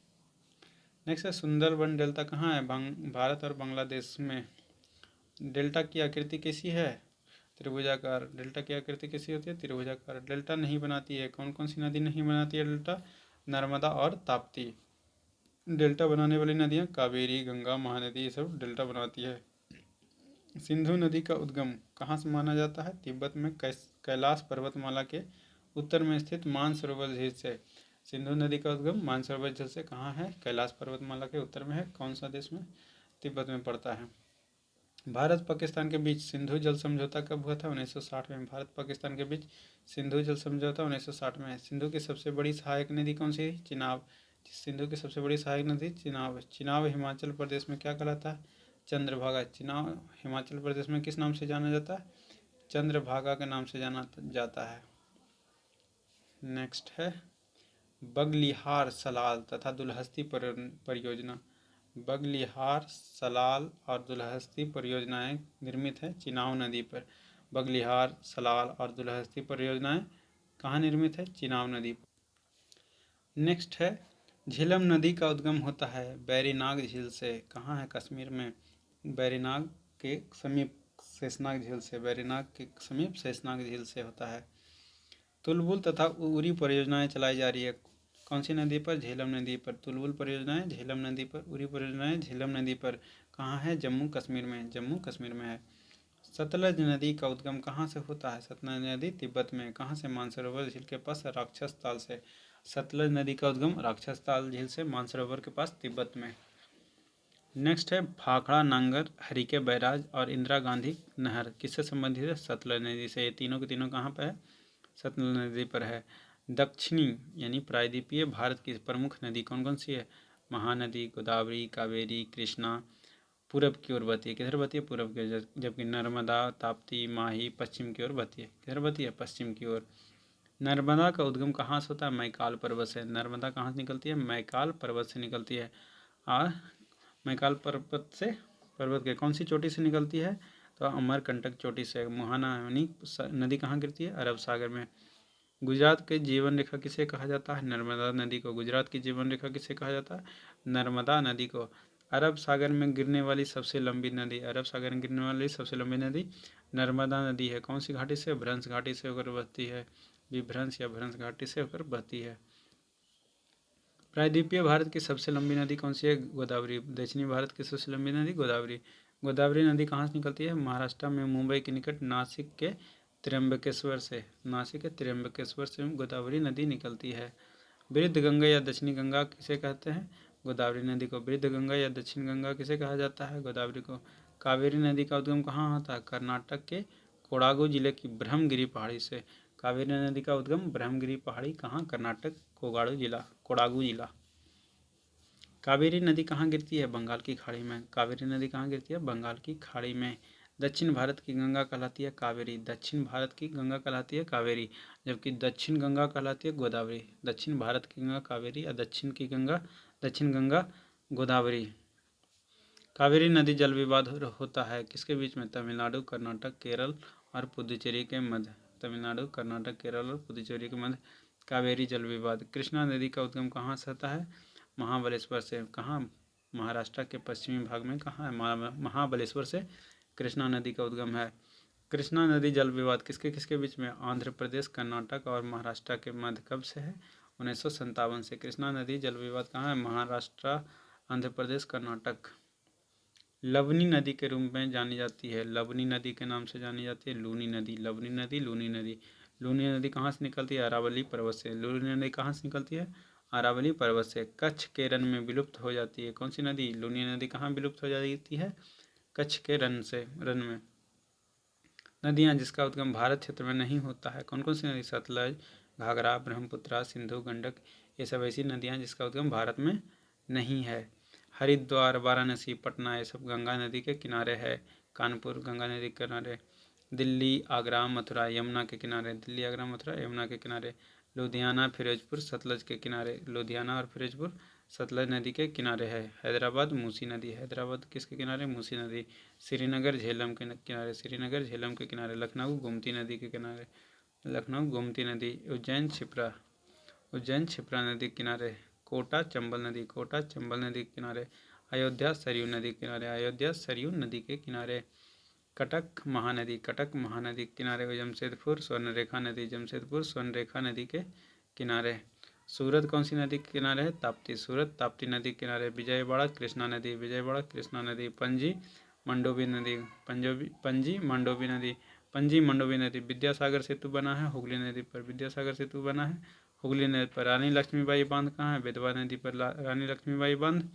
नेक्स्ट है सुंदरबन डेल्टा कहाँ है? भारत और बांग्लादेश में। डेल्टा की आकृति कैसी है? त्रिभुजाकार। डेल्टा की आकृति कैसी होती है? त्रिभुजाकार। डेल्टा नहीं बनाती है कौन कौन सी नदी नहीं बनाती है डेल्टा? नर्मदा और ताप्ती। डेल्टा बनाने वाली नदियाँ कावेरी, गंगा, महानदी ये सब डेल्टा बनाती है। सिंधु नदी का उद्गम कहाँ से माना जाता है? तिब्बत में कैलाश पर्वतमाला के उत्तर में स्थित मानसरोवर झील से। सिंधु नदी का उद्गम मानसरोवर झील से कहाँ है? कैलाश पर्वतमाला के उत्तर में है। कौन सा देश में? तिब्बत में पड़ता है। भारत पाकिस्तान के बीच सिंधु जल समझौता कब हुआ था? 1960 में। भारत पाकिस्तान के बीच सिंधु जल समझौता 1960 में है। सिंधु की सबसे बड़ी सहायक नदी कौन सी है? चिनाब। सिंधु की सबसे बड़ी सहायक नदी चिनाब। चिनाब हिमाचल प्रदेश में क्या कहलाता है? चंद्रभागा। चिनाब हिमाचल प्रदेश में किस नाम से जाना जाता है? चंद्रभागा के नाम से जाना जाता है। नेक्स्ट है बगलिहार, सलाल तथा दुलहस्ती परियोजना। बगलिहार, सलाल और दुलहस्ती परियोजनाएं निर्मित है चिनाब नदी पर। बगलिहार, सलाल और दुलहस्ती परियोजनाएं कहाँ निर्मित है? चिनाब नदी पर। नेक्स्ट है झेलम नदी का उद्गम होता है बैरीनाग झील से। कहाँ है? कश्मीर में। बैरीनाग के समीप शेषनाग झील से। बैरीनाग के समीप शेषनाग झील से होता है। तुलबुल तथा उरी परियोजनाएं चलाई जा रही है कौन सी नदी पर? झेलम नदी पर। तुलबुल परियोजनाएं झेलम नदी पर। उरी परियोजनाएं झेलम नदी पर। कहाँ है? जम्मू कश्मीर में। जम्मू कश्मीर में है। सतलज नदी का उद्गम कहाँ से होता है? सतलज नदी तिब्बत में। कहाँ से? मानसरोवर झील के पास राक्षस ताल से। सतलज नदी का उद्गम राक्षस ताल झील से मानसरोवर के पास तिब्बत में। नेक्स्ट है भाखड़ा, नांगर, हरिके बैराज और इंदिरा गांधी नहर किससे संबंधित है? सतलज नदी से। ये तीनों के तीनों कहाँ पर है? सतलज नदी पर है। दक्षिणी यानी प्रायद्वीपीय भारत की प्रमुख नदी कौन कौन सी है? महानदी, गोदावरी, कावेरी, कृष्णा। पूरब की ओर बहती है। किधर बहती है? पूरब की ओर। जबकि नर्मदा, ताप्ती, माही पश्चिम की ओर बहती है। किधर बहती है? पश्चिम की ओर। नर्मदा का उद्गम कहाँ से होता है? मैकाल पर्वत से। नर्मदा कहाँ से निकलती है? मैकाल पर्वत से निकलती है। और मैकाल पर्वत के कौन सी चोटी से निकलती है? तो अमरकंटक चोटी से। महानदी नदी कहाँ गिरती है? अरब सागर में। गुजरात के जीवन रेखा किसे कहा जाता है? नर्मदा नदी को। गुजरात की जीवन रेखा किसे कहा जाता है? नर्मदा नदी को। अरब सागर में गिरने वाली सबसे लंबी नदी, अरब सागर में गिरने वाली सबसे लंबी नदी नर्मदा नदी है। कौन सी घाटी से? भ्रंश घाटी से होकर बहती है। विभ्रंश या भ्रंश घाटी से होकर बहती है। प्रायद्वीपीय भारत की सबसे लंबी नदी कौन सी है? गोदावरी। दक्षिणी भारत की सबसे लंबी नदी गोदावरी। गोदावरी नदी कहाँ से निकलती है? महाराष्ट्र में मुंबई के निकट नासिक के त्र्यंबकेश्वर से। नासिक के त्र्यंबकेश्वर से गोदावरी नदी निकलती है। वृद्ध गंगा या दक्षिणी गंगा किसे कहते हैं? गोदावरी नदी को। वृद्ध गंगा या दक्षिण गंगा किसे कहा जाता है? गोदावरी को। कावेरी नदी का उद्गम कहाँ होता है? कर्नाटक के कोडागु जिले की ब्रह्मगिरी पहाड़ी से। कावेरी नदी का उद्गम ब्रह्मगिरी पहाड़ी कहाँ? कर्नाटक कोडागु जिला। कावेरी नदी कहाँ गिरती है? बंगाल की खाड़ी में। कावेरी नदी कहाँ गिरती है? बंगाल की खाड़ी में। दक्षिण भारत की गंगा कहलाती है कावेरी। दक्षिण भारत की गंगा कहलाती है कावेरी, जबकि दक्षिण गंगा कहलाती है गोदावरी। दक्षिण भारत की गंगा कावेरी और दक्षिण गंगा गोदावरी। कावेरी नदी जल विवाद होता है किसके बीच में? तमिलनाडु, कर्नाटक, केरल और पुदुचेरी के मध्य। तमिलनाडु, कर्नाटक, केरल और पुदुचेरी के मध्य कावेरी जल विवाद। कृष्णा नदी का उद्गम कहाँ से होता है? महाबलेश्वर से। कहाँ? महाराष्ट्र के पश्चिमी भाग में। कहाँ है? महाबलेश्वर से कृष्णा नदी का उद्गम है। कृष्णा नदी जल विवाद किसके किसके बीच में? आंध्र प्रदेश, कर्नाटक और महाराष्ट्र के मध्य। कब से है? 1957 से। कृष्णा नदी जल विवाद कहाँ है? महाराष्ट्र, आंध्र प्रदेश, कर्नाटक। लवनी नदी के रूप में जानी जाती है। लवनी नदी के नाम से जानी जाती है लूनी नदी। लवनी नदी, लूनी नदी। लूनी नदी कहाँ से निकलती है? अरावली पर्वत से। लूनी नदी कहाँ से निकलती है? अरावली पर्वत से। कच्छ के रण में विलुप्त हो जाती है कौन सी नदी? लूनी नदी कहाँ विलुप्त हो जाती है? कच्छ के रण में। नदियाँ जिसका उद्गम भारत क्षेत्र में नहीं होता है कौन कौन सी नदी? सतलज, घाघरा, ब्रह्मपुत्रा, सिंधु, गंडक। ये सब ऐसी नदियाँ जिसका उद्गम भारत में नहीं है। हरिद्वार, वाराणसी, पटना ये सब गंगा नदी के किनारे है। कानपुर गंगा नदी के किनारे। दिल्ली, आगरा, मथुरा यमुना के किनारे। दिल्ली, आगरा, मथुरा यमुना के किनारे। लुधियाना, फिरोजपुर सतलज के किनारे। लुधियाना और फिरोजपुर सतलज नदी के किनारे है। हैदराबाद, मूसी नदी। हैदराबाद किसके किनारे? मूसी नदी। श्रीनगर झेलम के किनारे। श्रीनगर झेलम के किनारे। लखनऊ गोमती नदी के किनारे। लखनऊ गोमती नदी। उज्जैन क्षिप्रा, उज्जैन क्षिप्रा नदी के किनारे। कोटा चंबल नदी। कोटा चंबल नदी के किनारे। अयोध्या सरयू नदी के किनारे। अयोध्या सरयू नदी के किनारे। कटक महानदी। कटक महानदी के किनारे। जमशेदपुर स्वर्णरेखा नदी। जमशेदपुर स्वर्णरेखा नदी के किनारे। सूरत कौन सी नदी के किनारे है? ताप्ती। सूरत ताप्ती नदी के किनारे। विजयवाड़ा कृष्णा नदी। विजयवाड़ा कृष्णा नदी। पणजी मंडोवी नदी। पणजी मंडोवी नदी। पणजी मंडोवी नदी। विद्यासागर सेतु बना है हुगली नदी पर। विद्यासागर सेतु बना है हुगली नदी पर। रानी लक्ष्मीबाई बांध कहाँ है? बेतवा नदी पर। रानी लक्ष्मीबाई बांध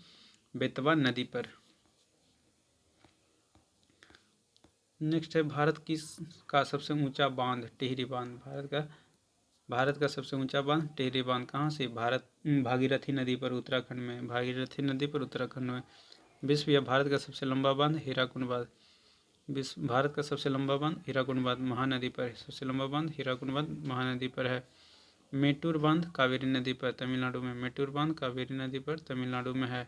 बेतवा नदी पर। नेक्स्ट है भारत का सबसे ऊंचा बांध टिहरी बांध। भारत का सबसे ऊंचा बांध टिहरी बांध कहाँ से? भागीरथी नदी पर उत्तराखंड में। भागीरथी नदी पर उत्तराखंड में। विश्व या भारत का सबसे लंबा बांध हीराकुंड बांध। विश्व भारत का सबसे लंबा बांध हीराकुंड बांध महानदी पर। सबसे लंबा बांध हीराकुंड बांध महानदी पर है। मेटूर बांध कावेरी नदी पर तमिलनाडु में। मेटूर बांध कावेरी नदी पर तमिलनाडु में है।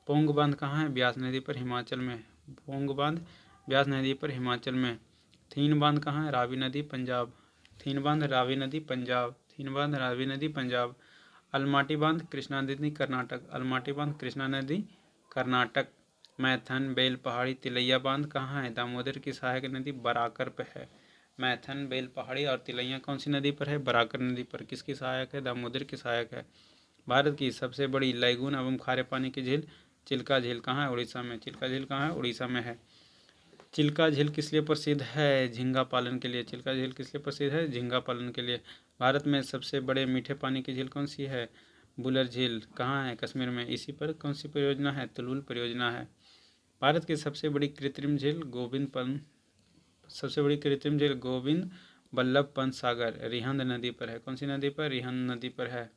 पोंग बांध कहाँ है? ब्यास नदी पर हिमाचल में। पोंग बांध ब्यास नदी पर हिमाचल में। थीन बांध कहाँ है? रावी नदी पंजाब। थीन बांध रावी नदी पंजाब। थीन बांध रावी नदी पंजाब। अलमाटी बांध कृष्णा नदी कर्नाटक। अलमाटी बांध कृष्णा नदी कर्नाटक। मैथन बेल पहाड़ी तिलैया बांध कहाँ है? दामोदर की सहायक नदी बराकर पे है। मैथन बेल पहाड़ी और तिलैया कौन सी नदी पर है? बराकर नदी पर। किसकी सहायक है? दामोदर की सहायक है। भारत की सबसे बड़ी लैगून एवं खारे पानी की झील चिल्का झील कहाँ है? उड़ीसा में। चिल्का झील कहाँ है? उड़ीसा में है। चिल्का झील किस लिए प्रसिद्ध है? झींगा पालन के लिए। चिल्का झील किस लिए प्रसिद्ध है? झींगा पालन के लिए। भारत में सबसे बड़े मीठे पानी की झील कौन सी है? बुलर झील कहाँ है? कश्मीर में। इसी पर कौन सी परियोजना है? तुलुल परियोजना है। भारत की सबसे बड़ी कृत्रिम झील गोविंद बल्लभ पंत सागर रिहंद नदी पर है। कौन सी नदी पर? रिहंद नदी पर है।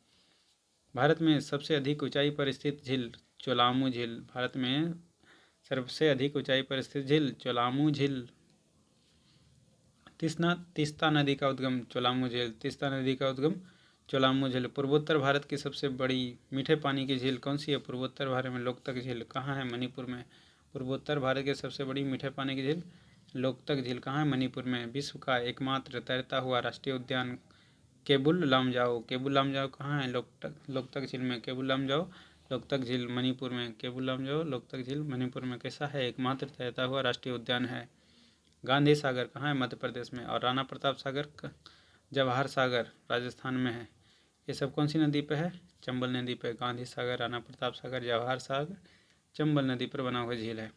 भारत में सबसे अधिक ऊंचाई पर स्थित झील चोलामू झील। भारत में सबसे अधिक ऊंचाई पर स्थित झील चोलामू झील। तीस्ता नदी का उद्गम चोलामू झील। तीस्ता नदी का उद्गम चोलामू झील। पूर्वोत्तर भारत की सबसे बड़ी मीठे पानी की झील कौन सी है? पूर्वोत्तर भारत में लोकतक झील कहाँ है? मणिपुर में। पूर्वोत्तर भारत की सबसे बड़ी मीठे पानी की झील लोकतक झील कहाँ है? मणिपुर में। विश्व का एकमात्र तैरता हुआ राष्ट्रीय उद्यान केबुल लामजाओ। केबुल लामजाओ कहाँ है? लोकतक झील में। केबुल लामजाओ लोकतक झील मणिपुर में। केबुल लामजाओ लोकतक झील मणिपुर में कैसा है? एकमात्र तैरता हुआ राष्ट्रीय उद्यान है। गांधी सागर कहाँ है? मध्य प्रदेश में। और राणा प्रताप सागर जवाहर सागर राजस्थान में है। ये सब कौन सी नदी पे है? चंबल नदी पे। गांधी सागर, राणा प्रताप सागर, जवाहर सागर चंबल नदी पर बना हुआ झील है।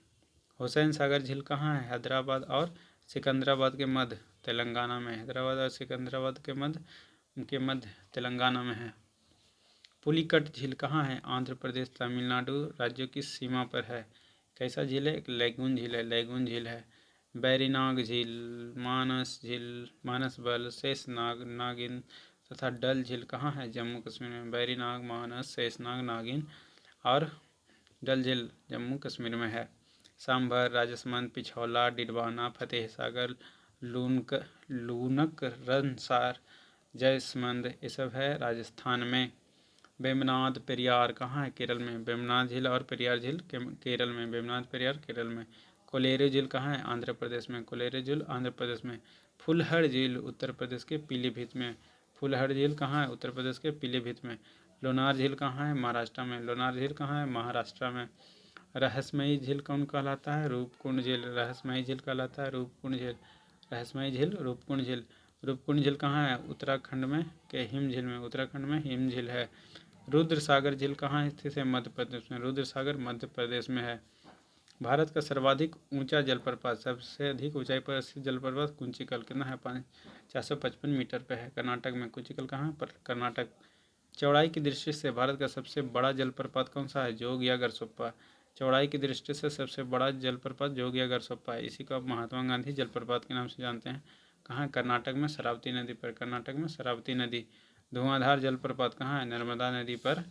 हुसैन सागर झील कहाँ है? हैदराबाद और सिकंदराबाद के मध्य तेलंगाना में। हैदराबाद और सिकंदराबाद के मध्य तेलंगाना में है। पुलिकट झील कहाँ है? आंध्र प्रदेश तमिलनाडु राज्यों की सीमा पर है। कैसा झील है? एक लैगून झील है। लैगून झील है। बैरीनाग झील, मानस झील, मानसबल, शेषनाग, नागिन तथा डल झील कहाँ है? जम्मू कश्मीर में। बैरीनाग, मानस, शेषनाग, नागिन और डल झील जम्मू कश्मीर में है। सांभर, राजसमंद, पिछौला, डिडवाना, फतेह सागर, लूनक, रनसार, जयसमंद ये सब है राजस्थान में। वेमनाथ पेरियार कहाँ है? केरल में। वेमनाथ झील और पेरियार झील केरल में। वेमनाथ पेरियार केरल में। कोलेरू झील कहाँ है? आंध्र प्रदेश में। कोलेरू झील आंध्र प्रदेश में। फुलहर झील उत्तर प्रदेश के पीलीभीत में। फुलहर झील कहाँ है? उत्तर प्रदेश के पीलीभीत में। लोनार झील कहाँ है? महाराष्ट्र में। लोनार झील कहाँ है? महाराष्ट्र में। रहस्यमयी झील कौन कहलाता है? रूपकुंड झील। रहस्यमयी झील कहलाता है रूपकुंड झील। रहस्यमयी झील रूपकुंड झील। रूपकुंड झील कहाँ है? उत्तराखंड में के हिम झील में। उत्तराखंड में हिम झील है। रुद्र सागर झील कहाँ स्थित है? मध्य प्रदेश में। रुद्र सागर मध्य प्रदेश में है। भारत का सर्वाधिक ऊंचा जलप्रपात, सबसे अधिक ऊंचाई पर स्थित जलप्रपात कुंचिकल कितना है? 455 मीटर पे है। कर्नाटक में। कुंचिकल कहाँ पर? कर्नाटक। चौड़ाई की दृष्टि से भारत का सबसे बड़ा जलप्रपात कौन सा है? जोग या गरसोप्पा। चौड़ाई की दृष्टि से सबसे बड़ा जलप्रपात जोग या गरसोप्पा है। इसी को आप महात्मा गांधी जलप्रपात के नाम से जानते हैं। कहाँ? कर्नाटक में, शरावती नदी पर। कर्नाटक में शरावती नदी। धुआंधार जलप्रपात कहाँ है? नर्मदा नदी पर,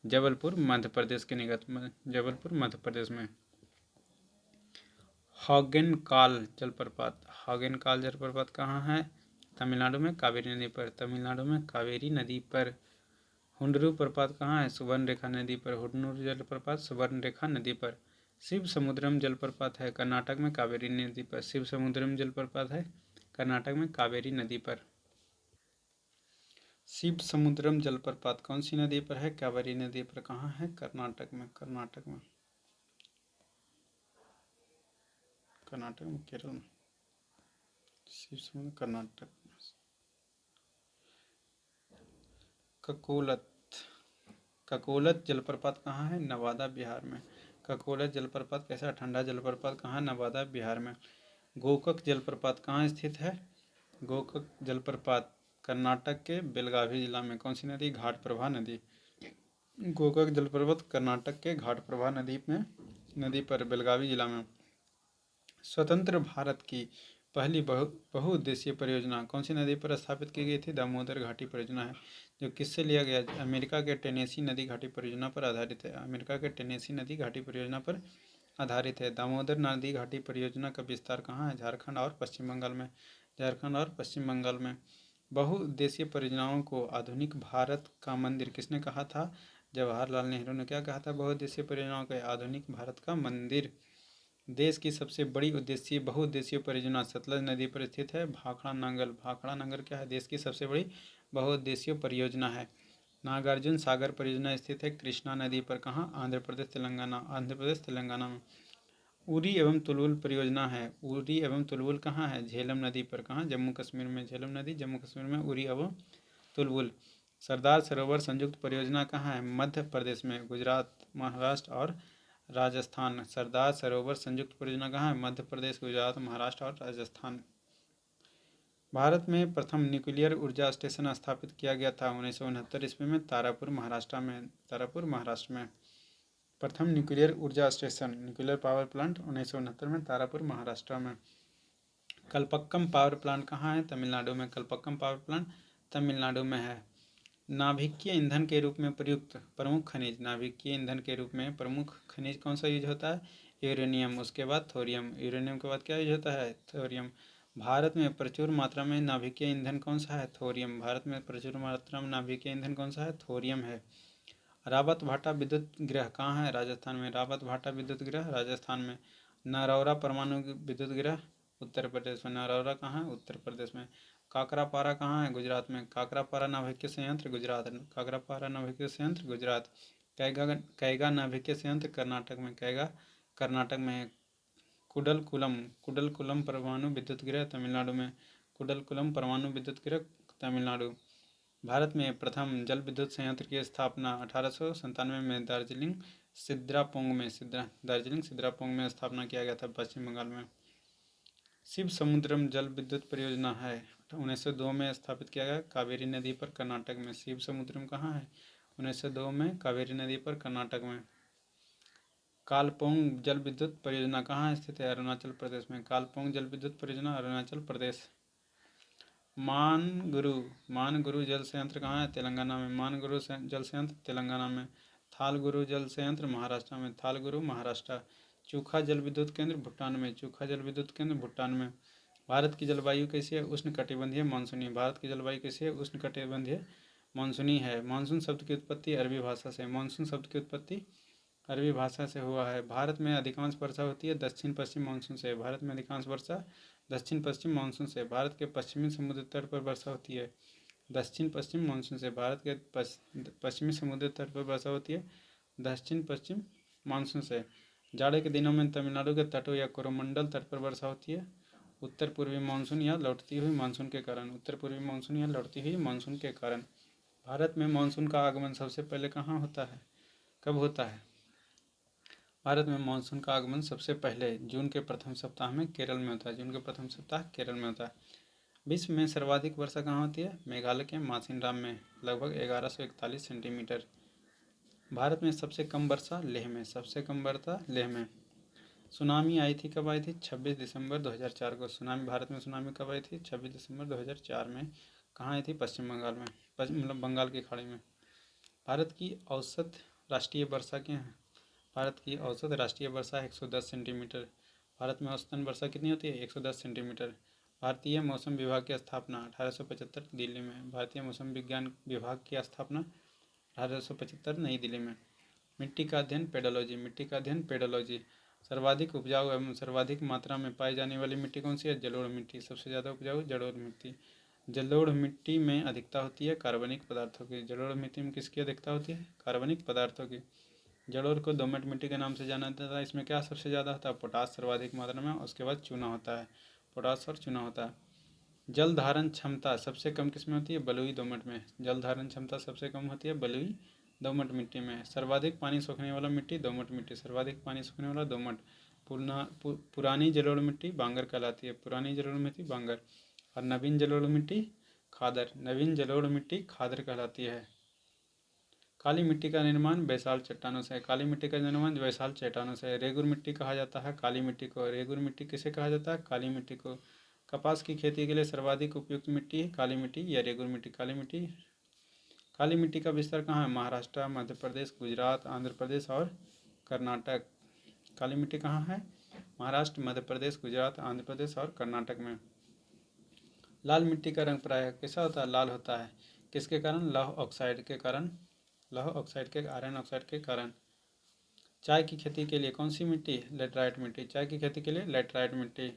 जबलपुर मध्य प्रदेश के निकट में। जबलपुर मध्य प्रदेश में। हॉगेनकाल जलप्रपात। हॉगेनकाल जलप्रपात कहाँ है? तमिलनाडु में, कावेरी नदी पर। तमिलनाडु में कावेरी नदी पर। हुंडरू प्रपात कहाँ है? सुवर्ण रेखा नदी पर। हुंडरू जलप्रपात सुवर्ण रेखा नदी पर। शिव समुद्रम जलप्रपात है कर्नाटक में, कावेरी नदी पर। शिव समुद्रम जलप्रपात है कर्नाटक में, कावेरी नदी पर। शिव समुद्रम जलप्रपात कौन सी नदी पर है? कावेरी नदी पर। कहाँ है? कर्नाटक में। कर्नाटक में। कर्नाटक में, केरल में। शिव समुद्र कर्नाटक में। ककोलत। ककोलत जलप्रपात कहाँ है? नवादा बिहार में। ककोलत जलप्रपात कैसा? ठंडा जलप्रपात कहाँ? नवादा बिहार में। गोकक जलप्रपात कहाँ स्थित है? गोकक जलप्रपात कर्नाटक के बेलगावी जिला में। कौन सी नदी? घाटप्रभा नदी। गोकक जलप्रपात कर्नाटक के घाटप्रभा नदी पर, बेलगावी जिला में। स्वतंत्र भारत की पहली बहुउद्देशीय परियोजना कौन सी नदी पर स्थापित की गई थी? दामोदर घाटी परियोजना है। जो किससे लिया गया? अमेरिका के टेनेसी नदी घाटी परियोजना पर आधारित है। अमेरिका के टेनेसी नदी घाटी परियोजना पर आधारित है। दामोदर नदी घाटी परियोजना का विस्तार कहाँ है? झारखंड और पश्चिम बंगाल में। झारखंड और पश्चिम बंगाल में। बहुउद्देशीय परियोजनाओं को आधुनिक भारत का मंदिर किसने कहा था? जवाहरलाल नेहरू ने क्या कहा था? बहुउद्देशीय परियोजनाओं के आधुनिक भारत का मंदिर। देश की सबसे बड़ी बहुउद्देशीय परियोजना सतलज नदी पर स्थित है, भाखड़ा नांगल। भाखड़ा नांगल क्या है? देश की सबसे बड़ी बहुउद्देशीय परियोजना है। नागार्जुन सागर परियोजना स्थित है कृष्णा नदी पर। कहाँ? आंध्र प्रदेश तेलंगाना। आंध्र प्रदेश तेलंगाना में। उरी एवं तुलवुल परियोजना है। उरी एवं तुलवुल कहाँ है? झेलम नदी पर। कहाँ? जम्मू कश्मीर में। झेलम नदी जम्मू कश्मीर में। उरी एवं तुलवुल। सरदार सरोवर संयुक्त परियोजना कहाँ है? मध्य प्रदेश में, गुजरात, महाराष्ट्र और राजस्थान। सरदार सरोवर संयुक्त परियोजना कहाँ है? मध्य प्रदेश, गुजरात, महाराष्ट्र और राजस्थान। भारत में प्रथम न्यूक्लियर ऊर्जा स्टेशन स्थापित किया गया था 1969 ईस्वी में, तारापुर महाराष्ट्र में। तारापुर महाराष्ट्र में। प्रथम न्यूक्लियर ऊर्जा स्टेशन, न्यूक्लियर पावर प्लांट 1969 में, तारापुर महाराष्ट्र में। कलपक्कम पावर प्लांट कहाँ है? तमिलनाडु में। कलपक्कम पावर प्लांट तमिलनाडु में है। नाभिकीय ईंधन के रूप में प्रयुक्त प्रमुख खनिज। नाभिकीय ईंधन के रूप में प्रमुख खनिज कौन सा यूज होता है? यूरेनियम। उसके बाद थोरियम। यूरेनियम के बाद क्या यूज होता है? थोरियम। भारत में प्रचुर मात्रा में नाभिकीय ईंधन कौन सा है? थोरियम। भारत में प्रचुर मात्रा में नाभिकीय ईंधन कौन सा है? थोरियम है। रावत भाटा विद्युत गृह कहाँ है? राजस्थान में। रावत भाटा विद्युत गृह राजस्थान में। नरौरा परमाणु विद्युत गृह उत्तर प्रदेश में। नरौरा कहाँ है? उत्तर प्रदेश में। काकरापारा कहाँ है? गुजरात में। काकरापारा नाभिकीय संयंत्र गुजरात। काकरापारा नाभिकीय संयंत्र गुजरात। कैगा नाभिकीय संयंत्र कर्नाटक में। कैगा कर्नाटक में है। कुडलकुलम परमाणु विद्युत गृह तमिलनाडु में। कुडलकुलम परमाणु विद्युत गृह तमिलनाडु। भारत में प्रथम जल विद्युत संयंत्र की स्थापना 1897 में दार्जिलिंग सिद्रापोंग में स्थापना किया गया था, पश्चिम बंगाल में। शिव समुद्रम जल विद्युत परियोजना है 1902 में स्थापित किया गया, कावेरी नदी पर, कर्नाटक में। शिव समुद्रम कहाँ है? 1902 में कावेरी नदी पर, कर्नाटक में। कालपोंग जल विद्युत परियोजना कहाँ स्थित है? अरुणाचल प्रदेश में। कालपोंग जल विद्युत परियोजना अरुणाचल प्रदेश। मानगुरु जल संयंत्र कहाँ है? तेलंगाना में। मानगुरु जल संयंत्र तेलंगाना में। थालगुरु जल संयंत्र महाराष्ट्र में। थालगुरु महाराष्ट्र। चूखा जल विद्युत केंद्र भूटान में। चूखा जल विद्युत केंद्र भूटान में। भारत की जलवायु कैसी है? उष्णकटिबंधीय मानसूनी। भारत की जलवायु कैसी है? उष्णकटिबंधीय मानसूनी है। मानसून शब्द की उत्पत्ति अरबी भाषा से। मानसून शब्द की उत्पत्ति अरबी भाषा से हुआ है। भारत में अधिकांश वर्षा होती है दक्षिण पश्चिम मानसून से। भारत में अधिकांश वर्षा दक्षिण पश्चिम मानसून से। भारत के पश्चिमी समुद्र तट पर वर्षा होती है दक्षिण पश्चिम मानसून से। भारत के पश्चिमी समुद्र तट पर वर्षा होती है दक्षिण पश्चिम मानसून से। जाड़े के दिनों में तमिलनाडु के तटों या कोरोमंडल तट पर वर्षा होती है उत्तर पूर्वी मानसून या लौटती हुई मानसून के कारण। उत्तर पूर्वी मानसून या लौटती हुई मानसून के कारण। भारत में मानसून का आगमन सबसे पहले कहाँ होता है? कब होता है? भारत में मानसून का आगमन सबसे पहले जून के प्रथम सप्ताह में केरल में होता है। जून के प्रथम सप्ताह केरल में होता है। विश्व में सर्वाधिक वर्षा कहाँ होती है? मेघालय के मासिनराम में, लगभग 1141 सेंटीमीटर। भारत में सबसे कम वर्षा लेह में। सबसे कम वर्षा लेह में। सुनामी आई थी, कब आई थी? 26 दिसंबर 2004 को। भारत में सुनामी कब आई थी? 26 दिसंबर 2004 में। कहाँ आई थी? पश्चिम बंगाल में, मतलब बंगाल की खाड़ी में। भारत की औसत राष्ट्रीय वर्षा क्या है? भारत की औसत राष्ट्रीय वर्षा 110 सेंटीमीटर। भारत में औसतन वर्षा कितनी होती है? 110 सेंटीमीटर। भारतीय मौसम विभाग की स्थापना 1875 दिल्ली में। भारतीय मौसम विज्ञान विभाग की स्थापना 1875 नई दिल्ली में। मिट्टी का अध्ययन पेडोलॉजी। मिट्टी का अध्ययन पेडोलॉजी। सर्वाधिक उपजाऊ एवं सर्वाधिक मात्रा में पाई जाने वाली मिट्टी कौन सी है? जलोढ़ मिट्टी। सबसे ज़्यादा उपजाऊ जलोढ़ मिट्टी। जलोढ़ मिट्टी में अधिकता होती है कार्बनिक पदार्थों की। जलोढ़ मिट्टी में किसकी अधिकता होती है? कार्बनिक पदार्थों की। जलोढ़ को दोमट मिट्टी के नाम से जाना जाता है। इसमें क्या सबसे ज़्यादा होता है? पोटास सर्वाधिक मात्रा में, उसके बाद चूना होता है। पोटास और चूना होता है। जल धारण क्षमता सबसे कम किसमें होती है? बलुई दोमट में। जल धारण क्षमता सबसे कम होती है बलुई दोमट मिट्टी में। सर्वाधिक पानी सोखने वाला मिट्टी दोमट मिट्टी। सर्वाधिक पानी सोखने वाला दोमट। पुरानी जलोढ़ मिट्टी बांगर कहलाती है। पुरानी जलोढ़ मिट्टी बांगर। और नवीन जलोढ़ मिट्टी खादर। नवीन जलोढ़ मिट्टी खादर कहलाती है। काली मिट्टी का निर्माण बेसाल्ट चट्टानों से। काली मिट्टी का निर्माण बेसाल्ट चट्टानों से। रेगुर मिट्टी कहा जाता है काली मिट्टी को। रेगुर मिट्टी किसे कहा जाता है? काली मिट्टी को। कपास की खेती के लिए सर्वाधिक उपयुक्त मिट्टी है काली मिट्टी या रेगुर मिट्टी। काली मिट्टी का विस्तार कहाँ है? महाराष्ट्र, मध्य प्रदेश, गुजरात, आंध्र प्रदेश और कर्नाटक। काली मिट्टी कहाँ है? महाराष्ट्र, मध्य प्रदेश, गुजरात, आंध्र प्रदेश और कर्नाटक में। लाल मिट्टी का रंग प्रायः कैसा होता है? लाल होता है। किसके कारण? लौह ऑक्साइड के कारण। लौह ऑक्साइड के आयरन ऑक्साइड के कारण। चाय की खेती के लिए कौन सी मिट्टी? लेटराइट मिट्टी। चाय की खेती के लिए लेटराइट मिट्टी।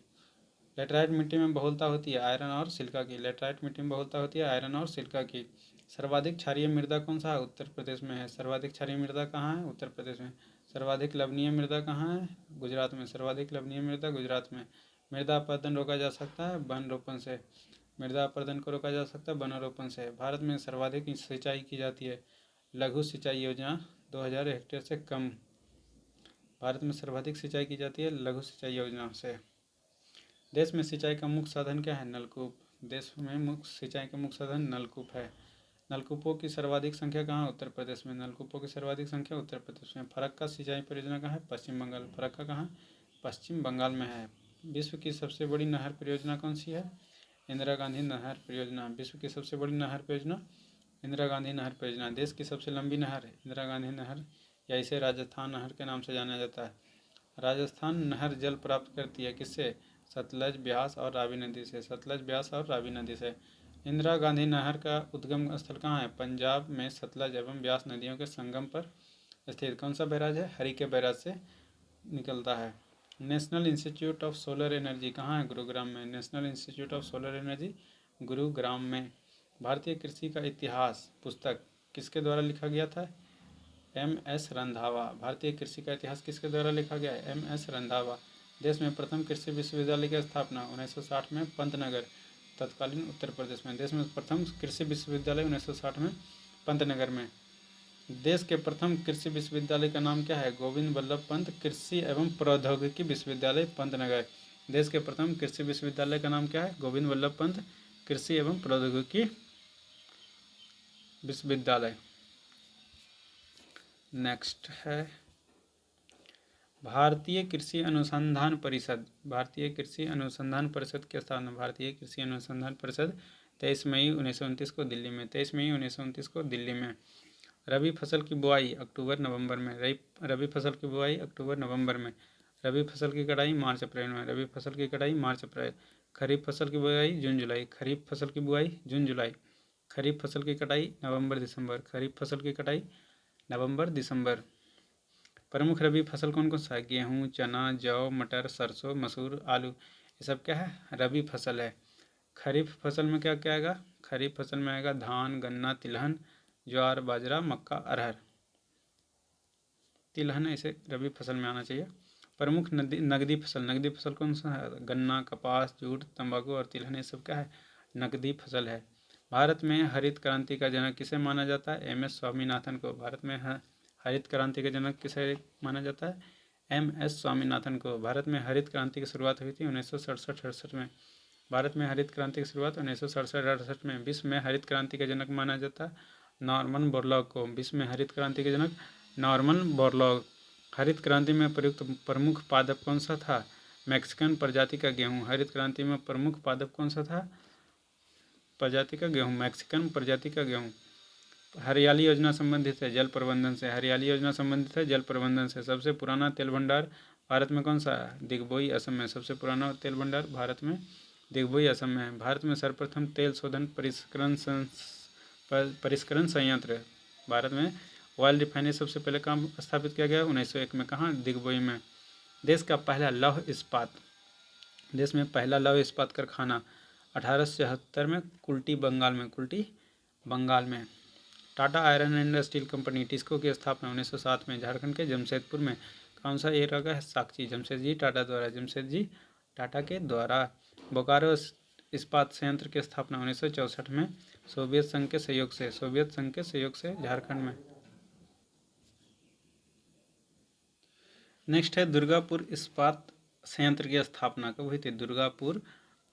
लेटराइट मिट्टी में बहुलता होती है आयरन और सिलिका की। लेटराइट मिट्टी में बहुलता होती है आयरन और सिलिका की। सर्वाधिक क्षारीय मृदा कौन सा है? उत्तर प्रदेश में है। सर्वाधिक क्षारीय मृदा कहाँ है? उत्तर प्रदेश में। सर्वाधिक लवणीय मृदा कहाँ है? गुजरात में। सर्वाधिक लवणीय मृदा गुजरात में। मृदा अपरदन रोका जा सकता है वन रोपण से। मृदा अपरदन को रोका जा सकता है वनारोपण से। भारत में सर्वाधिक सिंचाई की जाती है लघु सिंचाई योजना 2000 हेक्टेयर से कम। भारत में सर्वाधिक सिंचाई की जाती है लघु सिंचाई योजना से। देश में सिंचाई का मुख्य साधन क्या है? नलकूप। देश में मुख्य सिंचाई का मुख्य साधन नलकूप है। नलकूपों की सर्वाधिक संख्या कहाँ? उत्तर प्रदेश में। नलकूपों की सर्वाधिक संख्या उत्तर प्रदेश में। फरक्का सिंचाई परियोजना कहाँ है? पश्चिम बंगाल। फरक्का कहाँ? पश्चिम बंगाल में है। विश्व की सबसे बड़ी नहर परियोजना कौन सी है? इंदिरा गांधी नहर परियोजना। विश्व की सबसे बड़ी नहर परियोजना इंदिरा गांधी नहर परियोजना। देश की सबसे लंबी नहर इंदिरा गांधी नहर या इसे राजस्थान नहर के नाम से जाना जाता है। राजस्थान नहर जल प्राप्त करती है किससे? सतलज, ब्यास और रावी नदी से। सतलज, ब्यास और रावी नदी से। इंदिरा गांधी नहर का उद्गम स्थल कहाँ है? पंजाब में सतलज एवं ब्यास नदियों के संगम पर स्थित। कौन सा बैराज है? हरी के बैराज से निकलता है। National institute of solar energy कहाँ है? गुरुग्राम में। National institute of solar energy Gurugram में। भारतीय कृषि का इतिहास पुस्तक किसके द्वारा लिखा गया था? एम.एस. रंधावा। भारतीय कृषि का इतिहास किसके द्वारा लिखा गया है? एम.एस. रंधावा। देश में प्रथम कृषि विश्वविद्यालय की स्थापना 1960 में पंतनगर, तत्कालीन उत्तर प्रदेश में। देश में प्रथम कृषि विश्वविद्यालय 1960 में पंतनगर में। देश के प्रथम कृषि विश्वविद्यालय का नाम क्या है? गोविंद वल्लभ पंत कृषि एवं प्रौद्योगिकी विश्वविद्यालय पंतनगर। देश के प्रथम कृषि विश्वविद्यालय का नाम क्या है? गोविंद वल्लभ पंत कृषि एवं प्रौद्योगिकी विश्वविद्यालय। नेक्स्ट है भारतीय कृषि अनुसंधान परिषद। भारतीय कृषि अनुसंधान परिषद की स्थापना। भारतीय कृषि अनुसंधान परिषद 23 मई 1929 को दिल्ली में। 23 मई 1929 को दिल्ली में। रबी फसल की बुआई अक्टूबर नवंबर में। रबी फसल की बुआई अक्टूबर नवंबर में। रबी फसल की कटाई मार्च अप्रैल में। रबी फसल की कटाई मार्च अप्रैल। खरीफ फसल की बुआई जून जुलाई। खरीफ फसल की बुआई जून जुलाई। खरीफ फसल की कटाई नवंबर दिसंबर। खरीफ फसल की कटाई नवंबर दिसंबर। प्रमुख रबी फसल कौन कौन सा है? गेहूँ, चना, जौ, मटर, सरसों, मसूर, आलू, ये सब क्या है? रबी फसल है। खरीफ फसल में क्या क्या आएगा? खरीफ फसल में आएगा धान, गन्ना, तिलहन, ज्वार, बाजरा, मक्का, अरहर। तिलहन ऐसे रबी फसल में आना चाहिए। प्रमुख नगदी फसल। नगदी फसल कौन सा है? गन्ना, कपास, जूट, तंबाकू और तिलहन, ये सब क्या है? नगदी फसल है। भारत में हरित क्रांति का जनक किसे माना जाता है? एम.एस. स्वामीनाथन को। भारत में हरित क्रांति का जनक किसे माना जाता है? एम.एस. स्वामीनाथन को। भारत में हरित क्रांति की शुरुआत हुई थी 1967-68 में। भारत में हरित क्रांति की शुरुआत 1967-68 में। विश्व में हरित क्रांति का जनक माना जाता है नॉर्मन बोरलॉग को। विश्व में हरित क्रांति के जनक नॉर्मन बोरलॉग। हरित क्रांति में प्रयुक्त प्रमुख पादप कौन सा था? मैक्सिकन प्रजाति का गेहूँ। हरित क्रांति में प्रमुख पादप कौन सा था? प्रजाति का गेहूँ, मैक्सिकन प्रजाति का गेहूँ। हरियाली योजना संबंधित है जल प्रबंधन से। हरियाली योजना संबंधित है जल प्रबंधन से। सबसे पुराना तेल भंडार भारत में कौन सा है? दिग्बोई असम में। सबसे पुराना तेल भंडार भारत में दिग्बोई असम में है। भारत में सर्वप्रथम तेल शोधन परिष्करण संयंत्र भारत में ऑयल रिफाइनरी सबसे पहले काम स्थापित किया गया 1901 में। कहाँ? दिग्बोई में। देश का पहला लौह इस्पात। देश में पहला लौह इस्पात कारखाना 1876 में कुल्टी बंगाल में। कुल्टी बंगाल में। Tata iron and steel company TISCO की स्थापना 1907 में झारखंड के जमशेदपुर में। कौन सा एरिया का है? साक्षी। जमशेदजी टाटा द्वारा। जमशेदजी टाटा के द्वारा। बोकारो इस्पात संयंत्र की स्थापना 1964 में सोवियत संघ के सहयोग से। सोवियत संघ के सहयोग से झारखंड में। नेक्स्ट है दुर्गापुर इस्पात संयंत्र की स्थापना कब हुई थी? दुर्गापुर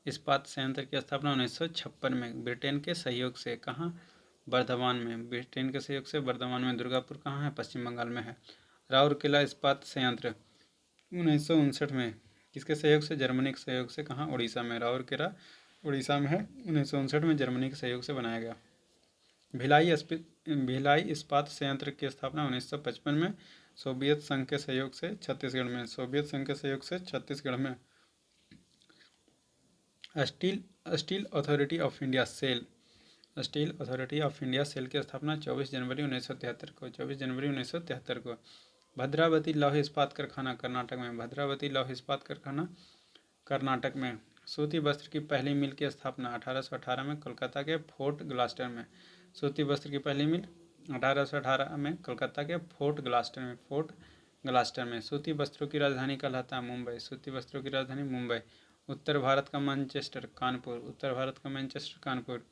इस्पात संयंत्र की स्थापना 1956 में ब्रिटेन के सहयोग से। कहाँ? बर्धमान में। ब्रिटेन के सहयोग से बर्धमान में। दुर्गापुर कहाँ है? पश्चिम बंगाल में है। राउरकेला इस्पात संयंत्र 1959 में किसके सहयोग से? जर्मनी के सहयोग से। कहाँ? उड़ीसा में। राउरकेला उड़ीसा में है। 1959 में जर्मनी के सहयोग से बनाया गया। भिलाई इस्पात संयंत्र की स्थापना 1955 में सोवियत संघ के सहयोग से छत्तीसगढ़ में। सोवियत संघ के सहयोग से छत्तीसगढ़ में। Steel Authority of India SAIL. Steel Authority of India SAIL की स्थापना 24 जनवरी 1973 को। 24 जनवरी 1973 को। भद्रावती लौह इस्पात कारखाना कर्नाटक में। भद्रावती लौह इस्पात कारखाना कर्नाटक में। सूती वस्त्र की पहली मिल की स्थापना 1818 में कोलकाता के फोर्ट ग्लास्टर में। सूती वस्त्र की पहली मिल 1818 में कोलकाता के फोर्ट ग्लास्टर में। सूती वस्त्रों की राजधानी कहलाता है मुंबई। सूती वस्त्रों की राजधानी मुंबई। उत्तर भारत का मैनचेस्टर कानपुर। उत्तर भारत का मैनचेस्टर कानपुर।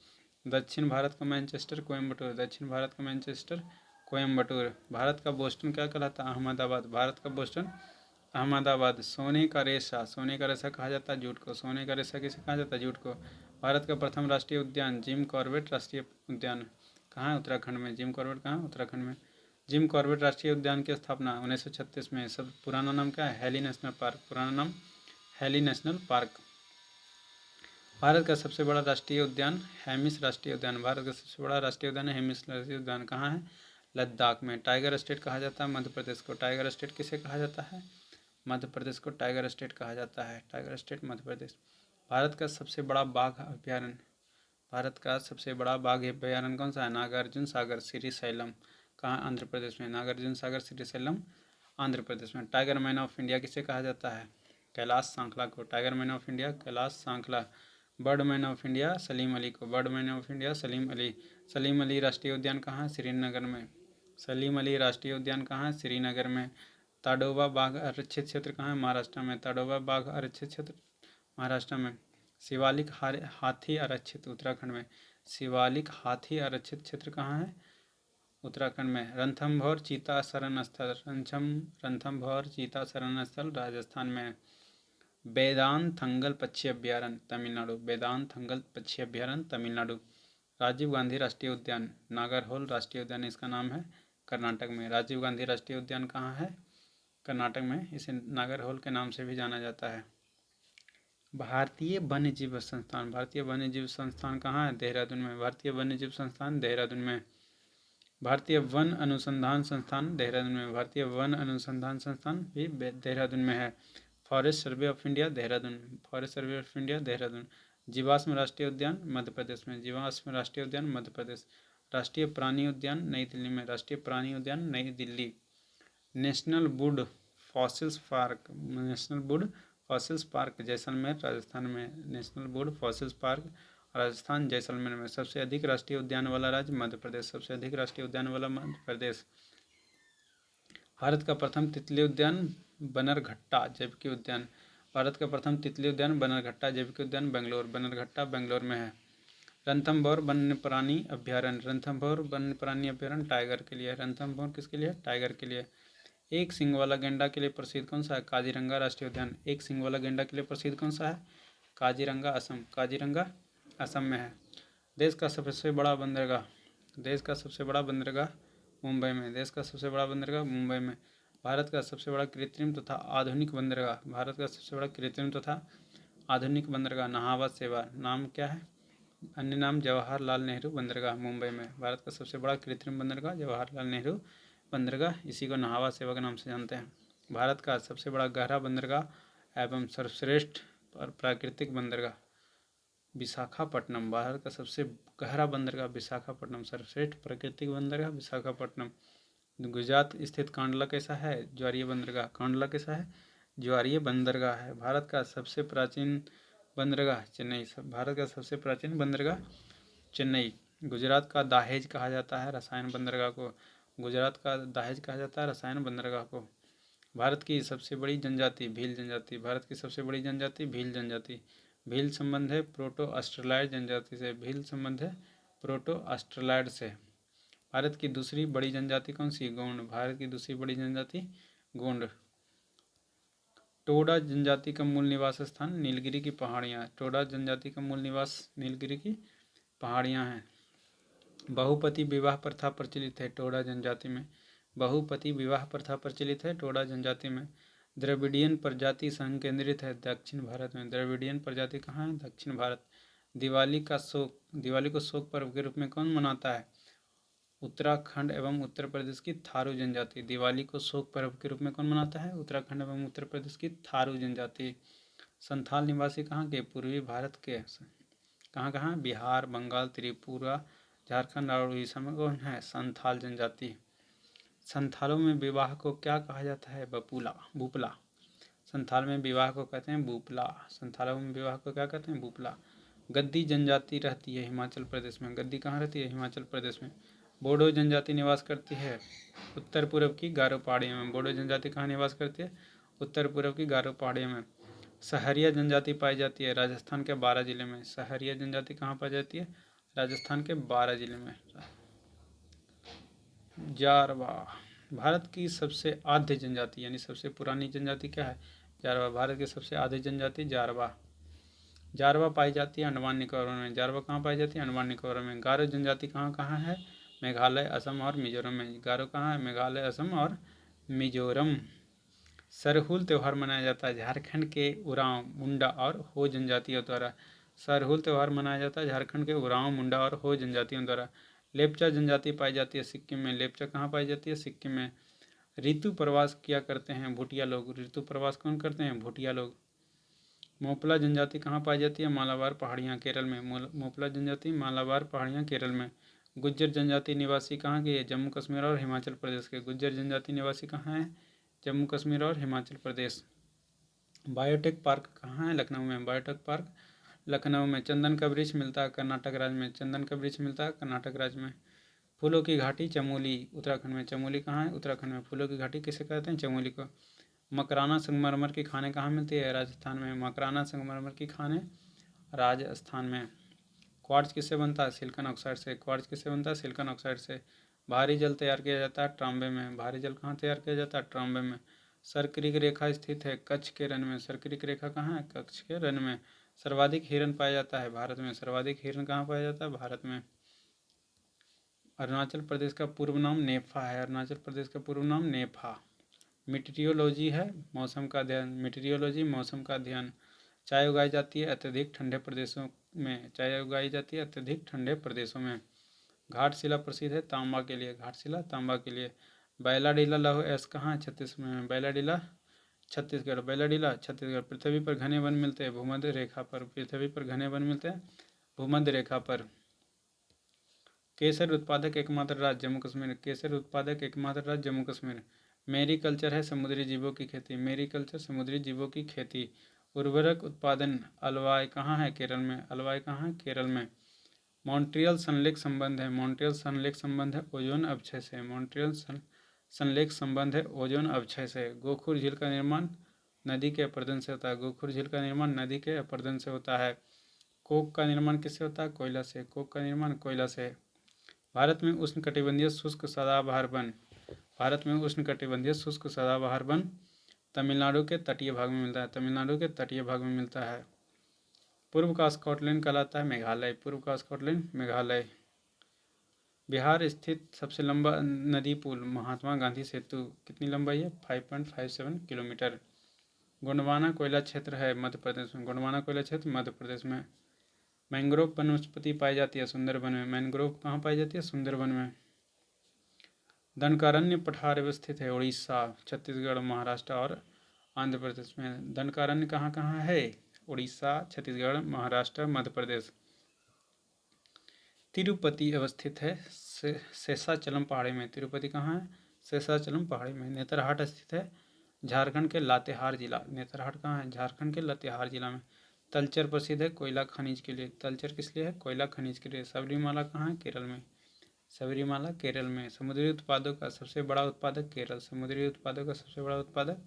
दक्षिण भारत का मैनचेस्टर कोयम्बटूर। दक्षिण भारत का मैनचेस्टर कोयम्बटूर। भारत का बोस्टन क्या कहलाता है? अहमदाबाद। भारत का बोस्टन अहमदाबाद। सोने का रेशा। सोने का रेशा कहा जाता है जूट को। सोने का रेशा किसे कहा जाता है? जूट को। भारत का प्रथम राष्ट्रीय उद्यान जिम कॉर्बेट राष्ट्रीय उद्यान कहाँ है? उत्तराखंड में। जिम कॉर्बेट कहाँ? उत्तराखंड में। जिम कॉर्बेट राष्ट्रीय उद्यान की स्थापना 1936 में। सब पुराना नाम क्या है? Hailey National Park. पुराना नाम हैली नेशनल पार्क। भारत का सबसे बड़ा राष्ट्रीय उद्यान हेमिस राष्ट्रीय उद्यान। भारत का सबसे बड़ा राष्ट्रीय उद्यान है हेमिस राष्ट्रीय उद्यान। कहाँ है? लद्दाख में। टाइगर स्टेट कहा जाता है मध्य प्रदेश को। टाइगर स्टेट किसे कहा जाता है? मध्य प्रदेश को टाइगर स्टेट कहा जाता है। Tiger state Madhya Pradesh. भारत का सबसे बड़ा बाघ अभ्यारण्य। भारत का सबसे बड़ा बाघ अभ्यारण्य कौन सा है? नागार्जुन सागर श्रीशैलम। कहाँ? आंध्र प्रदेश में। नागार्जुन सागर श्रीशैलम आंध्र प्रदेश में। टाइगर मैन ऑफ इंडिया किसे कहा जाता है? कैलाश सांखला को। Tiger man of India Kailash Sankhla. Bird man of India Salim Ali को। Bird man of India Salim Ali. Salim Ali राष्ट्रीय उद्यान कहाँ है? श्रीनगर में। सलीम अली राष्ट्रीय उद्यान कहाँ है? श्रीनगर में। ताडोबा बाघ आरक्षित क्षेत्र कहाँ है? महाराष्ट्र में। ताडोबा बाघ आरक्षित क्षेत्र महाराष्ट्र में। शिवालिक हाथी आरक्षित उत्तराखंड में। शिवालिक हाथी आरक्षित क्षेत्र कहाँ है? उत्तराखंड में। रणथंभौर चीता शरण स्थल रणथंभौर चीता शरण स्थल राजस्थान में। वेदांतथंगल पक्षी अभ्यारण्य तमिलनाडु। वेदांतथंगल पक्षी अभ्यारण्य तमिलनाडु। राजीव गांधी राष्ट्रीय उद्यान नागरहोल राष्ट्रीय उद्यान इसका नाम है, कर्नाटक में। राजीव गांधी राष्ट्रीय उद्यान कहाँ है? कर्नाटक में। इसे नागरहोल के नाम से भी जाना जाता है। भारतीय वन्य जीव संस्थान। भारतीय वन्य जीव संस्थान कहाँ है? देहरादून में। भारतीय वन्य जीव संस्थान देहरादून में। भारतीय वन अनुसंधान संस्थान देहरादून में। भारतीय वन अनुसंधान संस्थान भी देहरादून में है। Forest survey of India Dehradun. Forest survey of India Dehradun. जीवाश्म राष्ट्रीय उद्यान मध्य प्रदेश में। जीवाश्म राष्ट्रीय उद्यान मध्य प्रदेश। राष्ट्रीय प्राणी उद्यान नई दिल्ली में। राष्ट्रीय प्राणी उद्यान नई Delhi. National wood fossils park. National wood fossils park Jaisalmer Rajasthan में। National wood fossils park Rajasthan Jaisalmer में। सबसे अधिक राष्ट्रीय उद्यान वाला राज्य मध्य प्रदेश। सबसे अधिक राष्ट्रीय उद्यान वाला मध्य प्रदेश। भारत का प्रथम तितली उद्यान बनरघट्टा जैविक उद्यान। भारत का प्रथम तितली उद्यान बनरघट्टा जैविक उद्यान बेंगलोर। बनरघट्टा बेंगलोर में है। रणथंभौर वन्य प्राणी अभ्यारण्य। रणथंभौर वन्य प्राणी अभ्यारण्य टाइगर के लिए। रणथंभौर किसके लिए? टाइगर के लिए। एक सिंग वाला गेंडा के लिए प्रसिद्ध कौन सा है? काजीरंगा राष्ट्रीय उद्यान। एक सिंग वाला गेंडा के लिए प्रसिद्ध कौन सा है? काजीरंगा असम। काजीरंगा असम में है। देश का सबसे बड़ा बंदरगाह। देश का सबसे बड़ा बंदरगाह मुंबई में। देश का सबसे बड़ा बंदरगाह मुंबई में। भारत का सबसे बड़ा कृत्रिम तथा आधुनिक बंदरगाह। भारत का सबसे बड़ा कृत्रिम तथा आधुनिक बंदरगाह नहावा सेवा। नाम क्या है? अन्य नाम जवाहरलाल नेहरू बंदरगाह मुंबई में। भारत का सबसे बड़ा कृत्रिम बंदरगाह जवाहरलाल नेहरू बंदरगाह, इसी को नहावा सेवा के नाम से जानते हैं। भारत का सबसे बड़ा गहरा बंदरगाह एवं सर्वश्रेष्ठ प्राकृतिक बंदरगाह विशाखापट्टनम। भारत का सबसे गहरा बंदरगाह विशाखापट्टनम। सर्वश्रेष्ठ प्राकृतिक बंदरगाह विशाखापट्टनम। गुजरात स्थित कांडला कैसा है? ज्वारीय बंदरगाह। कांडला कैसा है? ज्वारीय बंदरगाह है। भारत का सबसे प्राचीन बंदरगाह चेन्नई। भारत का सबसे प्राचीन बंदरगाह चेन्नई। गुजरात का दाहेज कहा जाता है रसायन बंदरगाह को। गुजरात का दाहेज कहा जाता है रसायन बंदरगाह को। भारत की सबसे बड़ी जनजाति भील जनजाति। भारत की सबसे बड़ी जनजाति भील जनजाति। भील संबंध है प्रोटो ऑस्ट्रेलॉयड जनजाति से। भील संबंध है प्रोटो ऑस्ट्रेलॉयड से। भारत की दूसरी बड़ी जनजाति कौन सी? गोंड। भारत की दूसरी बड़ी जनजाति गोंड। टोडा जनजाति का मूल निवास स्थान नीलगिरी की पहाड़ियाँ। टोडा जनजाति का मूल निवास नीलगिरी की पहाड़ियाँ हैं। बहुपति विवाह प्रथा प्रचलित है टोडा जनजाति में। बहुपति विवाह प्रथा प्रचलित है टोडा जनजाति में। द्रविडियन प्रजाति संकेंद्रित है दक्षिण भारत में। द्रविडियन प्रजाति कहाँ है? दक्षिण भारत। दिवाली को शोक पर्व के रूप में कौन मनाता है? उत्तराखंड एवं उत्तर प्रदेश की थारू जनजाति। दिवाली को शोक पर्व के रूप में कौन मनाता है? उत्तराखंड एवं उत्तर प्रदेश की थारू जनजाति। संथाल निवासी कहाँ के? पूर्वी भारत के। कहाँ? बिहार, बंगाल, त्रिपुरा, झारखंड और उड़ीसा में कौन है? संथाल जनजाति। संथालों में विवाह को क्या कहा जाता है? बूपला। संथाल में विवाह को कहते हैं बूपला। संथालों में विवाह को क्या कहते हैं? बूपला। गद्दी जनजाति रहती है हिमाचल प्रदेश में। गद्दी कहाँ रहती है? हिमाचल प्रदेश में। बोडो जनजाति निवास करती है उत्तर पूर्व की गारो पहाड़ियों में। बोडो जनजाति कहाँ निवास करती है? उत्तर पूर्व की गारो पहाड़ियों में। सहरिया जनजाति पाई जाती है राजस्थान के 12 जिले में। सहरिया जनजाति कहाँ पाई जाती है? राजस्थान के 12 जिले में। जारवा। भारत की सबसे आद्य जनजाति यानी सबसे पुरानी जनजाति क्या है? जारवा। भारत की सबसे आद्य जनजाति जारवा। जारवा पाई जाती है अंडमान निकोबार में। जारवा कहाँ पाई जाती है? अंडमान निकोबार में। गारो जनजाति कहाँ है? मेघालय, असम और मिजोरम में। गारो कहाँ है? मेघालय, असम और मिजोरम। सरहुल त्यौहार मनाया जाता है झारखंड के उरांव, मुंडा और हो जनजातियों द्वारा। सरहुल त्यौहार मनाया जाता है झारखंड के उरांव, मुंडा और हो जनजातियों द्वारा। लेपचा जनजाति पाई जाती है सिक्किम में। लेपचा कहाँ पाई जाती है? सिक्किम में। ऋतु प्रवास किया करते हैं भूटिया लोग। ऋतु प्रवास कौन करते हैं? भूटिया लोग। मोपला जनजाति कहाँ पाई जाती है? मालाबार पहाड़ियाँ केरल में। मोपला जनजाति मालाबार पहाड़ियाँ केरल में। गुज्जर जनजाति निवासी कहाँ के? जम्मू कश्मीर और हिमाचल प्रदेश के। गुज्जर जनजाति निवासी कहाँ है? जम्मू कश्मीर और हिमाचल प्रदेश। बायोटेक पार्क कहाँ है? लखनऊ में। बायोटेक पार्क लखनऊ में। चंदन का वृक्ष मिलता है कर्नाटक राज्य में। चंदन का वृक्ष मिलता है कर्नाटक राज्य में। फूलों की घाटी चमोली उत्तराखंड में। चमोली कहाँ है? उत्तराखंड में। फूलों की घाटी किसे कहते हैं? चमोली को। मकराना संगमरमर की खानें कहाँ मिलती है? राजस्थान में। मकराना संगमरमर की खानें राजस्थान में। क्वार्ट्ज किससे बनता है? सिलिकॉन ऑक्साइड से। क्वार्ट्ज किससे बनता है? सिलिकॉन ऑक्साइड से। भारी जल तैयार किया जाता है ट्रांबे में। भारी जल कहाँ तैयार किया जाता है? ट्रांबे में। सर्करिक रेखा स्थित है कच्छ के रण में। सर्करिक रेखा कहाँ है? कच्छ के रण में। सर्वाधिक हिरण पाया जाता है भारत में। सर्वाधिक हिरण कहाँ पाया जाता है? भारत में। अरुणाचल प्रदेश का पूर्व नाम नेफा है। अरुणाचल प्रदेश का पूर्व नाम नेफा। मीटीरियोलॉजी है मौसम का अध्ययन। मीटीरियोलॉजी मौसम का अध्ययन। चाय उगाई जाती है अत्यधिक ठंडे प्रदेशों में। चाय उगाई जाती है अत्यधिक ठंडे प्रदेशों में। घाटशिला प्रसिद्ध है तांबा के लिए। घाटशिला तांबा के लिए। बैलाडीला लौह अयस्क कहाँ है? छत्तीसगढ़ में। बैलाडीला छत्तीसगढ़। बैलाडीला छत्तीसगढ़। पृथ्वी पर घने वन मिलते हैं भूमध्य रेखा पर। पृथ्वी पर घने वन मिलते हैं भूमध्य रेखा पर। केसर उत्पादक एकमात्र राज्य जम्मू कश्मीर। केसर उत्पादक एकमात्र राज्य जम्मू कश्मीर। मेरीकल्चर है समुद्री जीवों की खेती। मेरीकल्चर समुद्री जीवों की खेती। उर्वरक उत्पादन अलवाई कहाँ है? केरल में। अलवाई कहाँ है? केरल में। मॉन्ट्रियल संलेख संबंध है। मॉन्ट्रियल संलेख संबंध है ओजोन अवक्षय से। मॉन्ट्रियल संलेख संबंध है ओजोन अवक्षय से। गोखुर झील का निर्माण नदी के अपरदन से होता है। गोखुर झील का निर्माण नदी के अपरदन से होता है। कोक का निर्माण किससे होता है? कोयला से। कोक का निर्माण कोयला से। भारत में उष्णकटिबंधीय शुष्क सदाबहार वन। भारत में उष्णकटिबंधीय शुष्क सदाबहार वन तमिलनाडु के तटीय भाग में मिलता है। तमिलनाडु के तटीय भाग में मिलता है। पूर्व का स्कॉटलैंड कहलाता है मेघालय। पूर्व का स्कॉटलैंड मेघालय। बिहार स्थित सबसे लंबा नदी पुल महात्मा गांधी सेतु कितनी लंबाई है? 5.57 किलोमीटर। गोंडवाना कोयला क्षेत्र है मध्य प्रदेश में। गोंडवाना कोयला क्षेत्र मध्य प्रदेश में। मैंग्रोव वनस्पति पाई जाती है सुंदरबन में। मैंग्रोव कहाँ पाई जाती है? सुंदरबन में। दंडकारण्य पठार अवस्थित है उड़ीसा छत्तीसगढ़ महाराष्ट्र और आंध्र प्रदेश में। दंडकारण्य कहाँ कहाँ है? उड़ीसा छत्तीसगढ़ महाराष्ट्र मध्य प्रदेश। तिरुपति अवस्थित है शेषाचलम पहाड़ी में। तिरुपति कहाँ है? शेषाचलम पहाड़ी में। नेतरहाट स्थित है झारखंड के लातेहार जिला। नेतरहाट कहाँ है? झारखंड के लातेहार जिला में। तलचर प्रसिद्ध है कोयला खनिज के लिए। तलचर किस लिए है? कोयला खनिज के लिए। सबरीमाला कहाँ है? केरल में। सबरीमाला केरल में। समुद्री उत्पादों का सबसे बड़ा उत्पादक केरल। समुद्री उत्पादों का सबसे बड़ा उत्पादक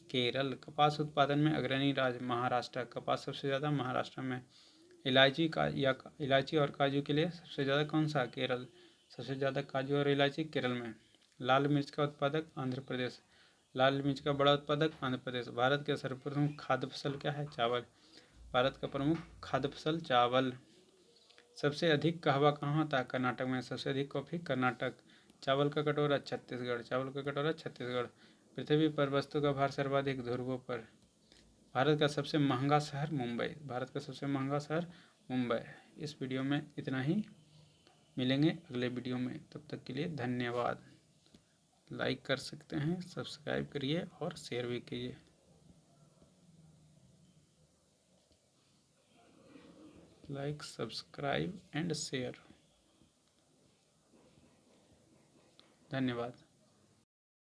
केरल। कपास उत्पादन में अग्रणी राज्य महाराष्ट्र। कपास सबसे ज़्यादा महाराष्ट्र में। इलायची का या इलायची और काजू के लिए सबसे ज़्यादा कौन सा? केरल। सबसे ज़्यादा काजू और इलायची केरल में। लाल मिर्च का उत्पादक आंध्र प्रदेश। लाल मिर्च का बड़ा उत्पादक आंध्र प्रदेश। भारत का सर्वप्रथम खाद्य फसल क्या है? चावल। भारत का प्रमुख खाद्य फसल चावल। सबसे अधिक कहवा कहाँ होता है? कर्नाटक में। सबसे अधिक कॉफ़ी कर्नाटक। चावल का कटोरा छत्तीसगढ़। चावल का कटोरा छत्तीसगढ़। पृथ्वी पर वस्तु का भार सर्वाधिक ध्रुवों पर। भारत का सबसे महंगा शहर मुंबई। भारत का सबसे महंगा शहर मुंबई। इस वीडियो में इतना ही। मिलेंगे अगले वीडियो में। तब तक के लिए धन्यवाद। लाइक कर सकते हैं, सब्सक्राइब करिए और शेयर भी कीजिए। Like, subscribe and share. धन्यवाद।